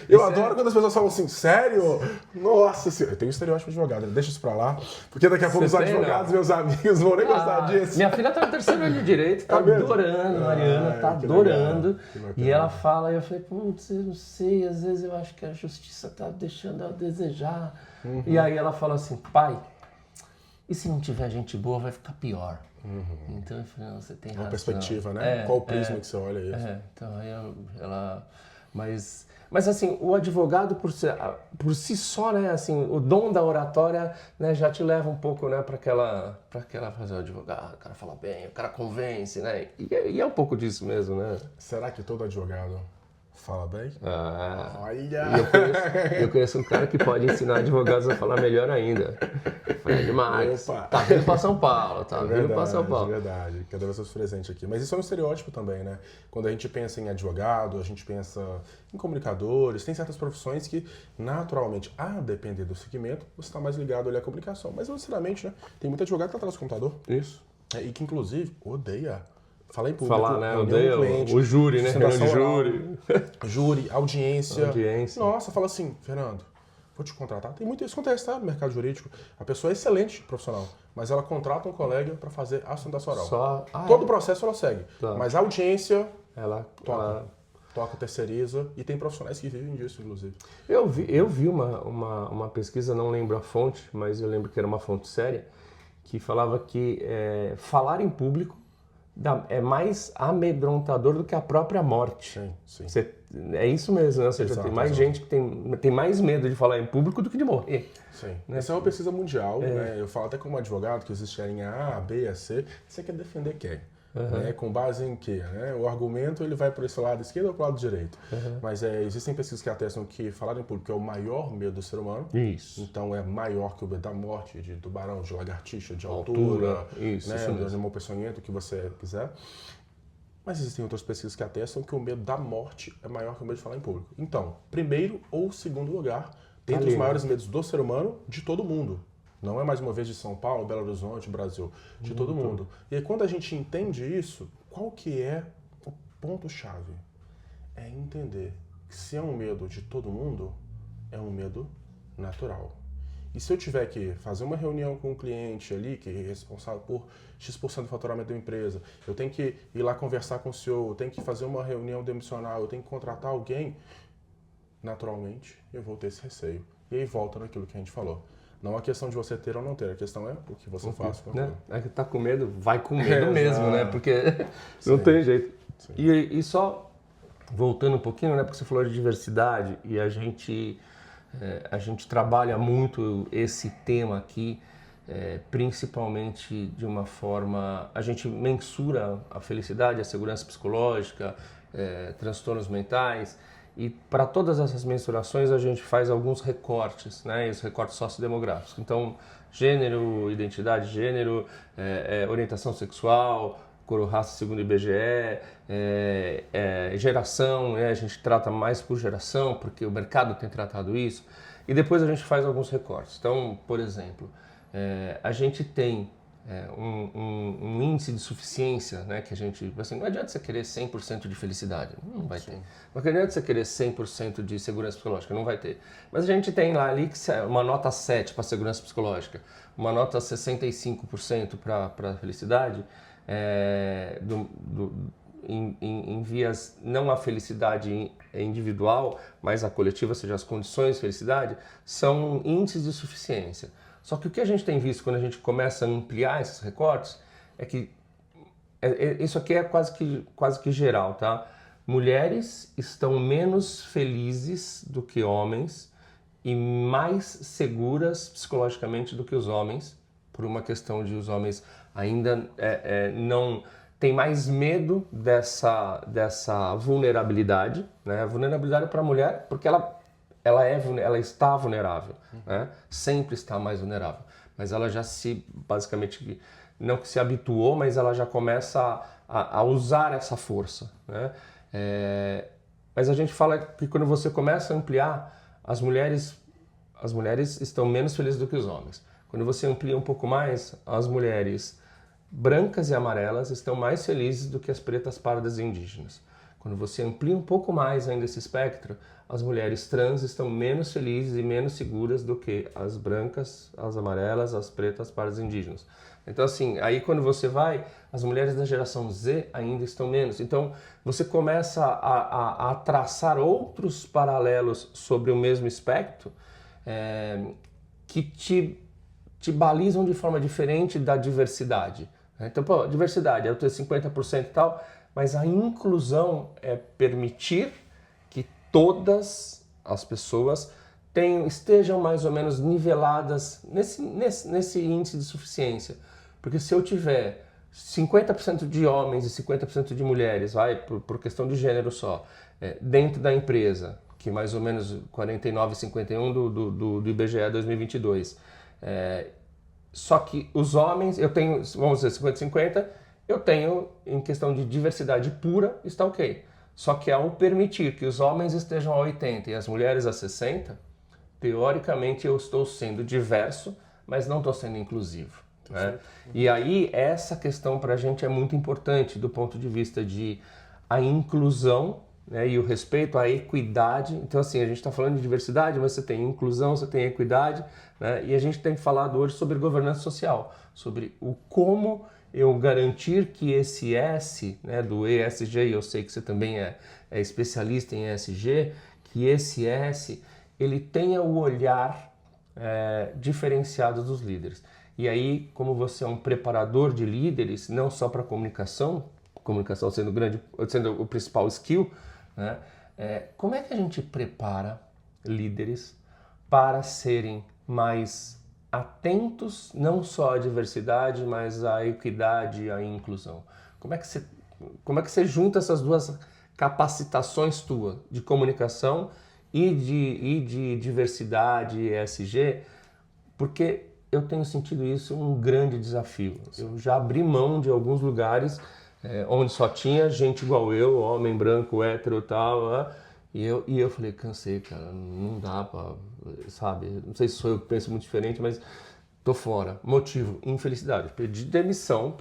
Eu adoro quando as pessoas falam assim, sério? Nossa senhora, eu tenho um estereótipo de advogado, deixa isso pra lá, porque daqui a pouco os advogados, meus amigos, vão nem gostar disso. Minha filha tá no 3º ano de Direito, tá adorando, Mariana, tá adorando. E ela fala, e eu falei, putz, eu não sei, às vezes eu acho que a justiça tá deixando ela desejar. E aí ela fala assim, pai, e se não tiver gente boa, vai ficar pior. Então eu falei, não, você tem razão. Uma perspectiva, né? Qual o prisma que você olha isso? Então aí ela Mas assim, o advogado por si só, né, assim, o dom da oratória, né, já te leva um pouco, né, para aquela fazer o advogado, o cara fala bem, o cara convence, né? E é um pouco disso mesmo, né? Será que todo advogado fala bem? Olha! Eu conheço um cara que pode ensinar advogados a falar melhor ainda. Fred Marques. Opa. Tá vindo pra São Paulo, tá vindo pra São Paulo. É verdade, cada vez mais presente aqui. Mas isso é um estereótipo também, né? Quando a gente pensa em advogado, a gente pensa em comunicadores, tem certas profissões que, naturalmente, a depender do segmento, você está mais ligado ali à comunicação. Mas, sinceramente, né? Tem muito advogado que está atrás do computador. Isso. E que, inclusive, odeia falar em público. Falar, né? Odeia o júri, né? Reunião de júri. Júri, audiência. Audiência. Nossa, fala assim, Fernando, vou te contratar. Tem muito isso que acontece, tá? No mercado jurídico. A pessoa é excelente profissional, mas ela contrata um colega para fazer a sustentação oral. Todo o processo ela segue. Tá. Mas a audiência, ela toca, terceiriza, e tem profissionais que vivem disso, inclusive. Eu vi uma pesquisa, não lembro a fonte, mas eu lembro que era uma fonte séria, que falava que falar em público é mais amedrontador do que a própria morte. Sim. É isso mesmo, né? Ou seja, tem mais gente que tem mais medo de falar em público do que de morrer. Sim. Né? Essa é uma pesquisa mundial. Né? Eu falo até como advogado que existe a linha A, B, a C. Você quer defender quem? Né? Com base em quê? Né? O argumento ele vai para esse lado esquerdo ou para o lado direito. Mas existem pesquisas que atestam que falar em público é o maior medo do ser humano. Isso. Então é maior que o medo da morte, de tubarão, de lagartixa, de altura, isso do animal peçonhento, que você quiser. Mas existem outras pesquisas que atestam que o medo da morte é maior que o medo de falar em público. Então, primeiro ou segundo lugar, dentre os maiores medos do ser humano, de todo mundo. Não é mais uma vez de São Paulo, Belo Horizonte, Brasil, de todo mundo. E aí, quando a gente entende isso, qual que é o ponto-chave? É entender que se é um medo de todo mundo, é um medo natural. E se eu tiver que fazer uma reunião com um cliente ali, que é responsável por X% do faturamento da empresa, eu tenho que ir lá conversar com o CEO, eu tenho que fazer uma reunião demissional, eu tenho que contratar alguém, naturalmente eu vou ter esse receio. E aí volta naquilo que a gente falou. Não é questão de você ter ou não ter, a questão é o que você faz com aquilo. É que tá com medo, vai com medo mesmo, né? Porque não tem jeito. E só voltando um pouquinho, né? Porque você falou de diversidade e a gente trabalha muito esse tema aqui, principalmente de uma forma... A gente mensura a felicidade, a segurança psicológica, transtornos mentais. E para todas essas mensurações a gente faz alguns recortes, né? Os recortes sociodemográficos. Então, gênero, identidade de gênero, orientação sexual, cor, raça segundo o IBGE, geração, né? A gente trata mais por geração, porque o mercado tem tratado isso. E depois a gente faz alguns recortes. Então, por exemplo, a gente tem um índice de suficiência, né, que a gente, assim, não adianta você querer 100% de felicidade, não vai ter. Não adianta você querer 100% de segurança psicológica, não vai ter. Mas a gente tem lá ali uma nota 7 para segurança psicológica, uma nota 65% para felicidade, em vias não a felicidade individual, mas a coletiva, ou seja, as condições de felicidade, são índices de suficiência. Só que o que a gente tem visto quando a gente começa a ampliar esses recortes é que isso aqui é quase que geral, tá? Mulheres estão menos felizes do que homens e mais seguras psicologicamente do que os homens, por uma questão de os homens ainda não têm mais medo dessa vulnerabilidade, né? A vulnerabilidade para a mulher, porque ela está vulnerável, né? Sempre está mais vulnerável, mas ela já basicamente, não que se habituou, mas ela já começa a usar essa força, né? Mas a gente fala que quando você começa a ampliar, as mulheres estão menos felizes do que os homens. Quando você amplia um pouco mais, as mulheres brancas e amarelas estão mais felizes do que as pretas, pardas e indígenas. Quando você amplia um pouco mais ainda esse espectro, as mulheres trans estão menos felizes e menos seguras do que as brancas, as amarelas, as pretas, pardas e indígenas. Então, assim, aí quando você vai, as mulheres da geração Z ainda estão menos. Então, você começa a traçar outros paralelos sobre o mesmo espectro que te balizam de forma diferente da diversidade. Então, pô, diversidade, eu tenho 50% e tal, mas a inclusão é permitir que todas as pessoas estejam mais ou menos niveladas nesse índice de suficiência. Porque se eu tiver 50% de homens e 50% de mulheres, por questão de gênero só, dentro da empresa, que mais ou menos 49,51 do IBGE 2022, só que os homens, eu tenho, vamos dizer, 50-50, eu tenho, em questão de diversidade pura, está ok. Só que ao permitir que os homens estejam a 80 e as mulheres a 60, teoricamente eu estou sendo diverso, mas não estou sendo inclusivo. Né? E aí essa questão para a gente é muito importante do ponto de vista de a inclusão, né, e o respeito à equidade. Então assim, a gente está falando de diversidade, mas você tem inclusão, você tem equidade, né? E a gente tem falado hoje sobre governança social, sobre o como eu garantir que esse S, né, do ESG, e eu sei que você também é especialista em ESG, que esse S ele tenha o olhar diferenciado dos líderes. E aí, como você é um preparador de líderes, não só para comunicação sendo o principal skill, né? Como é que a gente prepara líderes para serem mais atentos não só à diversidade, mas à equidade e à inclusão? Como é que você junta essas duas capacitações tuas de comunicação e de diversidade e ESG? Porque eu tenho sentido isso um grande desafio. Eu já abri mão de alguns lugares onde só tinha gente igual eu, homem branco, hétero e tal, e eu falei, cansei, cara, não dá pra, sabe, não sei se sou eu que penso muito diferente, mas tô fora. Motivo, infelicidade. Pedi demissão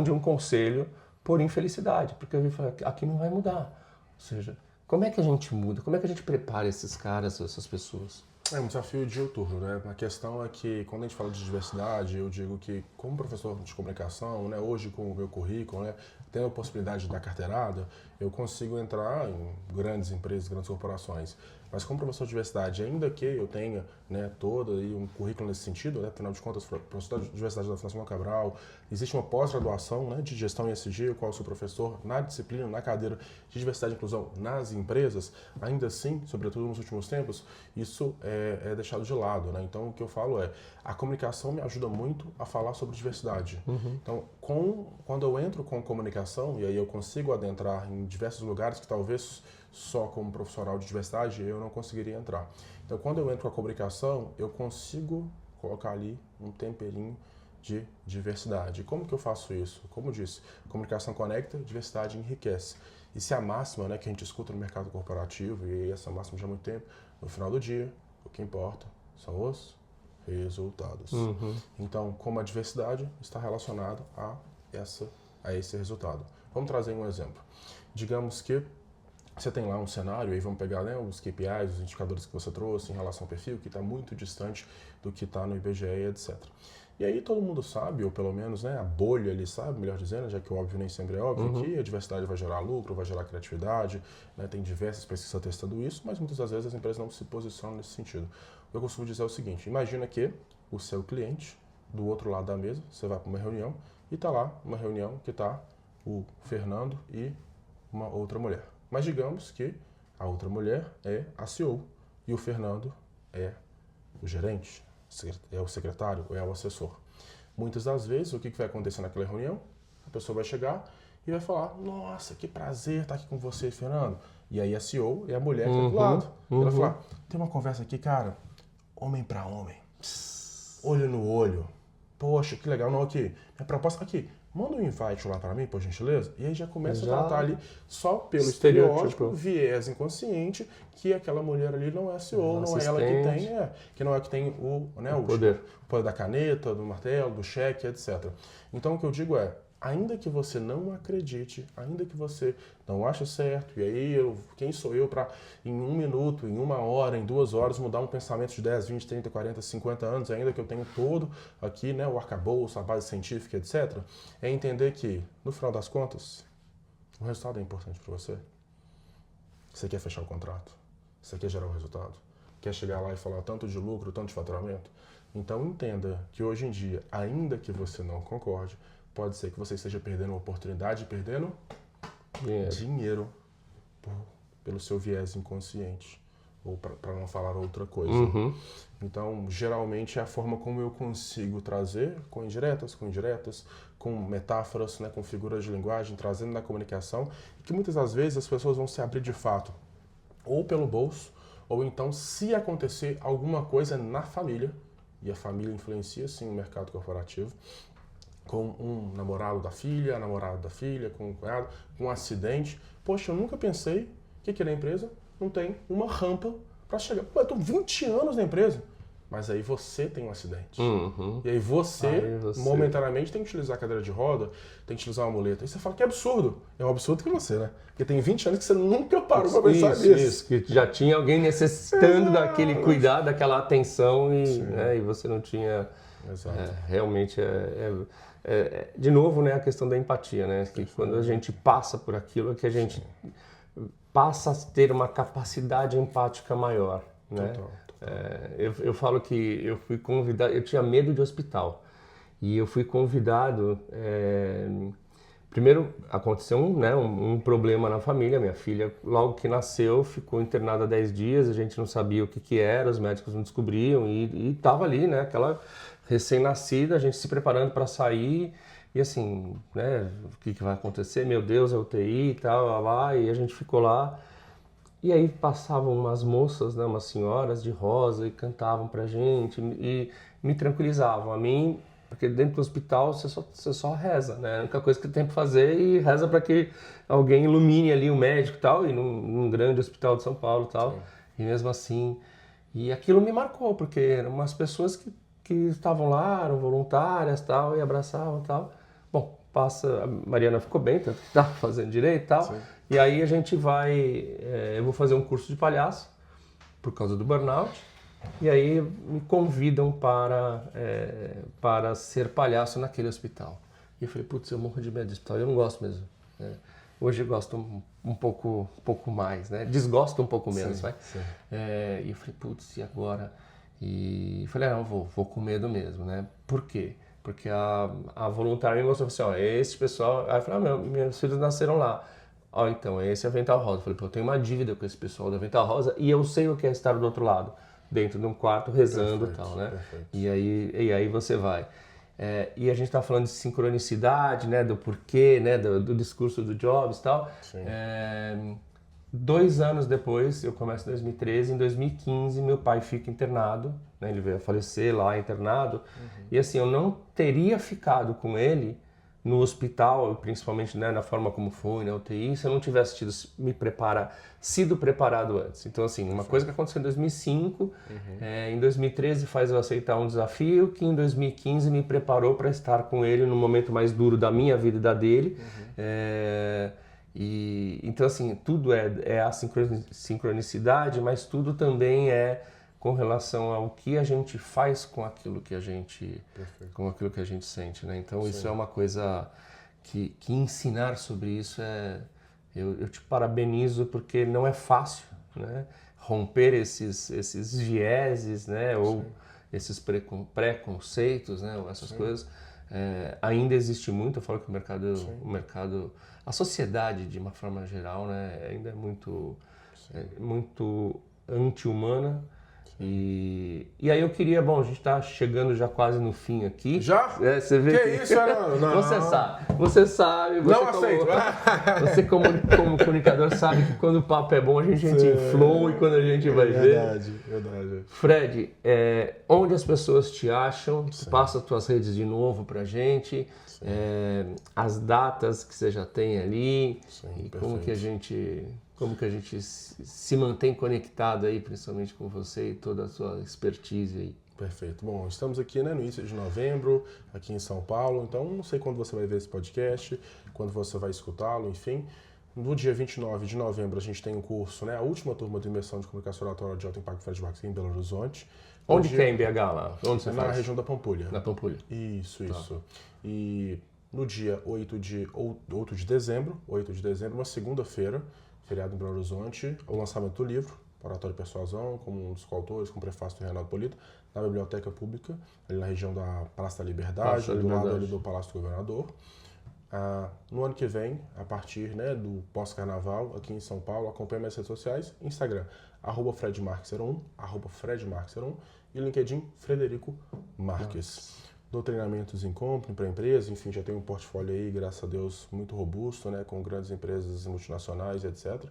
de um conselho por infelicidade, porque eu falei, aqui não vai mudar. Ou seja, como é que a gente muda? Como é que a gente prepara esses caras, essas pessoas? É um desafio diuturno, né? A questão é que, quando a gente fala de diversidade, eu digo que, como professor de comunicação, né, hoje com o meu currículo, né, tendo a possibilidade de dar carteirada, eu consigo entrar em grandes empresas, grandes corporações. Mas como professor de diversidade, ainda que eu tenha, né, todo aí um currículo nesse sentido, né, afinal de contas, professor de diversidade da Fundação Cabral, existe uma pós-graduação, né, de gestão em ESG, o qual eu sou professor na disciplina, na cadeira de diversidade e inclusão nas empresas. Ainda assim, sobretudo nos últimos tempos, isso é deixado de lado, né? Então, o que eu falo a comunicação me ajuda muito a falar sobre diversidade. Então, quando eu entro com comunicação, e aí eu consigo adentrar em diversos lugares que talvez só como profissional de diversidade eu não conseguiria entrar. Então, quando eu entro com a comunicação, eu consigo colocar ali um temperinho de diversidade. E como que eu faço isso? Como eu disse, comunicação conecta, diversidade enriquece. E se a máxima, né, que a gente escuta no mercado corporativo, e essa máxima já há muito tempo, no final do dia, o que importa são os resultados. Então, como a diversidade está relacionada a esse resultado. Vamos trazer um exemplo. Digamos que você tem lá um cenário, aí vamos pegar, né, os KPIs, os indicadores que você trouxe em relação ao perfil, que está muito distante do que está no IBGE, etc. E aí todo mundo sabe, ou pelo menos, né, a bolha ali sabe, melhor dizendo, já que o óbvio nem sempre é óbvio, que a diversidade vai gerar lucro, vai gerar criatividade, né, tem diversas pesquisas testando isso, mas muitas das vezes as empresas não se posicionam nesse sentido. O que eu costumo dizer é o seguinte, imagina que o seu cliente, do outro lado da mesa, você vai para uma reunião, e está lá uma reunião que está o Fernando e uma outra mulher. Mas digamos que a outra mulher é a CEO e o Fernando é o gerente, é o secretário, é o assessor. Muitas das vezes, o que vai acontecer naquela reunião? A pessoa vai chegar e vai falar, nossa, que prazer estar aqui com você, Fernando. E aí a CEO é a mulher que está do lado. Ela vai falar, tem uma conversa aqui, cara, homem para homem, olho no olho. Poxa, que legal. Não, aqui, minha proposta aqui. Manda um invite lá para mim, por gentileza. E aí já começa a tratar ali só pelo estereótipo, viés inconsciente, que aquela mulher ali não é a CEO, não é ela que tem, que não é que tem o poder da caneta, do martelo, do cheque, etc. Então o que eu digo ainda que você não acredite, ainda que você não ache certo, e aí quem sou eu para em 1 minuto, em 1 hora, em 2 horas mudar um pensamento de 10, 20, 30, 40, 50 anos, ainda que eu tenho todo aqui, né, o arcabouço, a base científica, etc., é entender que, no final das contas, o resultado é importante para você. Você quer fechar o contrato? Você quer gerar o resultado? Quer chegar lá e falar tanto de lucro, tanto de faturamento? Então entenda que hoje em dia, ainda que você não concorde, pode ser que você esteja perdendo uma oportunidade, perdendo dinheiro por pelo seu viés inconsciente, ou para não falar outra coisa. Então, geralmente é a forma como eu consigo trazer, com indiretas, com metáforas, né, com figuras de linguagem, trazendo na comunicação, que muitas das vezes as pessoas vão se abrir de fato, ou pelo bolso, ou então se acontecer alguma coisa na família, e a família influencia sim o mercado corporativo, com um namorado da filha, com um cunhado, com um acidente. Poxa, eu nunca pensei que aqui na empresa não tem uma rampa para chegar. Pô, eu estou 20 anos na empresa. Mas aí você tem um acidente. E aí você, momentaneamente, tem que utilizar a cadeira de roda, tem que utilizar uma muleta. E você fala que é absurdo. É um absurdo que você, né? Porque tem 20 anos que você nunca parou para pensar nisso. Isso, que já tinha alguém necessitando daquele cuidado, daquela atenção e você não tinha... Exato. Realmente de novo, né, a questão da empatia, né? Que quando a gente passa por aquilo, é que a gente passa a ter uma capacidade empática maior, né? Total. Eu falo que eu fui convidado, eu tinha medo de hospital e eu fui convidado. Primeiro aconteceu um problema na família. Minha filha, logo que nasceu, ficou internada 10 dias. A gente não sabia o que era, os médicos não descobriam e estava ali, né? Aquela recém-nascida, a gente se preparando para sair. E assim, né? O que vai acontecer? Meu Deus, é UTI e tal, lá. E a gente ficou lá. E aí passavam umas moças, né, umas senhoras de rosa e cantavam pra gente e me tranquilizavam. A mim, porque dentro do hospital você só reza, né? A única coisa que tem pra fazer e reza para que alguém ilumine ali o médico e tal, e num grande hospital de São Paulo e tal. Sim. E mesmo assim, e aquilo me marcou, porque eram umas pessoas que estavam lá, eram voluntárias tal, e abraçavam e tal. Bom, a Mariana ficou bem, tanto que estava fazendo direito e tal. Sim. E aí a gente eu vou fazer um curso de palhaço, por causa do burnout, e aí me convidam para ser palhaço naquele hospital. E eu falei, putz, eu morro de medo de hospital, eu não gosto mesmo. Hoje eu gosto um pouco mais, né? Desgosto um pouco menos, vai? E eu falei, putz, e agora? E falei, não, vou com medo mesmo, né? Por quê? Porque a voluntária me mostrou assim, ó, esse pessoal... Aí eu falei, meus filhos nasceram lá. Então, esse é Avental Rosa. Eu falei, eu tenho uma dívida com esse pessoal do Avental Rosa e eu sei o que é estar do outro lado, dentro de um quarto, rezando e tal, né? Perfeito. E aí você vai. E a gente tá falando de sincronicidade, né? Do porquê, né? Do discurso do Jobs e tal. 2 anos depois, eu começo em 2013, em 2015 meu pai fica internado, né? Ele veio a falecer lá internado. E assim, eu não teria ficado com ele no hospital, principalmente, né, na forma como foi, na UTI, se eu não tivesse sido preparado antes. Então, assim, uma coisa que aconteceu em 2005, em 2013 faz eu aceitar um desafio que em 2015 me preparou para estar com ele no momento mais duro da minha vida e da dele. Então, assim, tudo é a sincronicidade, mas tudo também é com relação ao que a gente faz com aquilo que a gente, sente, né? Então, Sim. Isso é uma coisa que ensinar sobre isso eu te parabenizo, porque não é fácil, né? Romper esses vieses, né? Ou Sim. esses preconceitos, né? Ou essas Sim. coisas. Ainda existe muito. Eu falo que o mercado, a sociedade de uma forma geral, né? Ainda é muito anti-humana. E aí eu queria, a gente tá chegando já quase no fim aqui. Já? Você vê que isso, não. Você sabe. Não aceito. Você como comunicador sabe que quando o papo é bom a gente entra em flow e quando a gente vai ver. Verdade. Fred, onde as pessoas te acham? Sim. Passa as tuas redes de novo pra gente. As datas que você já tem ali. Sim, e como que a gente se mantém conectado aí, principalmente com você e toda a sua expertise aí. Perfeito. Bom, estamos aqui, né, no início de novembro, aqui em São Paulo, então não sei quando você vai ver esse podcast, quando você vai escutá-lo, enfim. No dia 29 de novembro a gente tem um curso, né, a última turma de imersão de comunicação oratória de alto impacto Fred Marques em Belo Horizonte. Onde que é em BH lá? Onde você faz? Na região da Pampulha. Na Pampulha. Isso. E no dia 8 de dezembro, uma segunda-feira, feriado em Belo Horizonte, o lançamento do livro, Oratório e Persuasão, como um dos coautores, com prefácio do Renato Polito, na Biblioteca Pública, ali na região da Praça da Liberdade, do lado ali do Palácio do Governador. No ano que vem, a partir, né, do pós-carnaval, aqui em São Paulo, acompanhe minhas redes sociais, Instagram, @FredMarques01, @FredMarques01 e LinkedIn, Frederico Marques. Dou treinamentos em compra, para empresas, enfim, já tenho um portfólio aí, graças a Deus, muito robusto, né, com grandes empresas multinacionais, etc.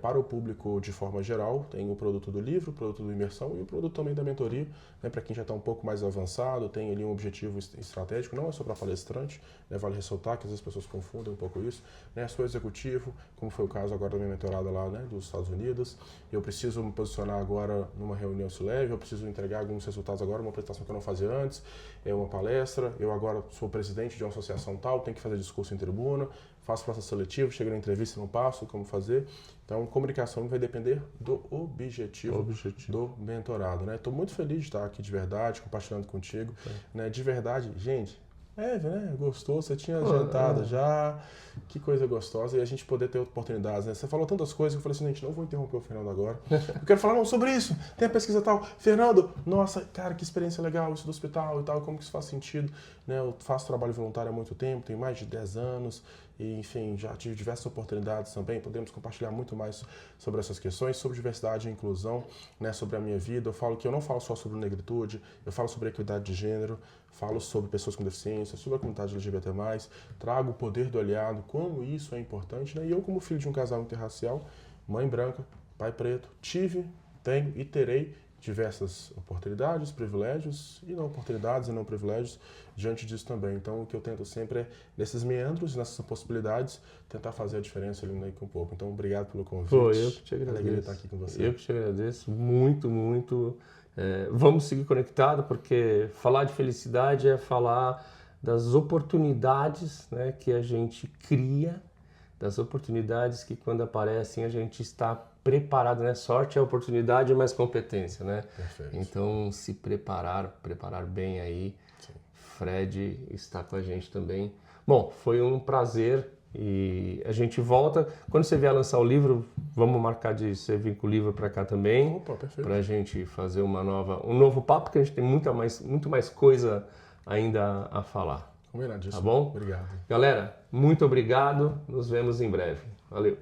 Para o público, de forma geral, tem o produto do livro, o produto do imersão e o produto também da mentoria, né, para quem já está um pouco mais avançado, tem ali um objetivo estratégico, não é só para palestrante, né, vale ressaltar que às vezes as pessoas confundem um pouco isso, né, sou executivo, como foi o caso agora da minha mentorada lá, né, dos Estados Unidos, eu preciso me posicionar agora numa reunião C-Level, eu preciso entregar alguns resultados agora, uma apresentação que eu não fazia antes, uma palestra, eu agora sou presidente de uma associação tal, tenho que fazer discurso em tribuna, faço processo seletivo, chego na entrevista e não passo, como fazer. Então, comunicação vai depender do objetivo do mentorado, né? Estou muito feliz de estar aqui de verdade, compartilhando contigo, né? De verdade, gente, né? Gostou, você tinha adiantado já, que coisa gostosa, e a gente poder ter oportunidades, né? Você falou tantas coisas que eu falei assim, gente, não vou interromper o Fernando agora, eu quero falar não, sobre isso, tem a pesquisa tal, Fernando, nossa, cara, que experiência legal isso do hospital e tal, como que isso faz sentido, né? Eu faço trabalho voluntário há muito tempo, tenho mais de 10 anos, e enfim, já tive diversas oportunidades também, podemos compartilhar muito mais sobre essas questões, sobre diversidade e inclusão, né? Sobre a minha vida, eu falo que eu não falo só sobre negritude, eu falo sobre equidade de gênero, falo sobre pessoas com deficiência, sobre a comunidade LGBT+, trago o poder do aliado, como isso é importante, né? E eu, como filho de um casal interracial, mãe branca, pai preto, tive, tenho e terei diversas oportunidades, privilégios e não oportunidades e não privilégios diante disso também. Então, o que eu tento sempre é, nesses meandros, nessas possibilidades, tentar fazer a diferença ali no com um pouco. Então, obrigado pelo convite. Pô, eu que te agradeço. Alegria estar aqui com você. Eu que te agradeço muito, muito. Vamos seguir conectados, porque falar de felicidade é falar das oportunidades, né, que a gente cria, das oportunidades que quando aparecem a gente está preparado, né? Sorte é oportunidade, mais competência, né? Perfeito. Então, se preparar bem aí. Sim. Fred está com a gente também. Bom, foi um prazer e a gente volta. Quando você vier lançar o livro, vamos marcar de você vir com o livro para cá também. Opa, perfeito. Para a gente fazer um novo papo, porque a gente tem muito mais coisa ainda a falar. Combinadíssimo. Tá bom? Obrigado. Galera, muito obrigado. Nos vemos em breve. Valeu.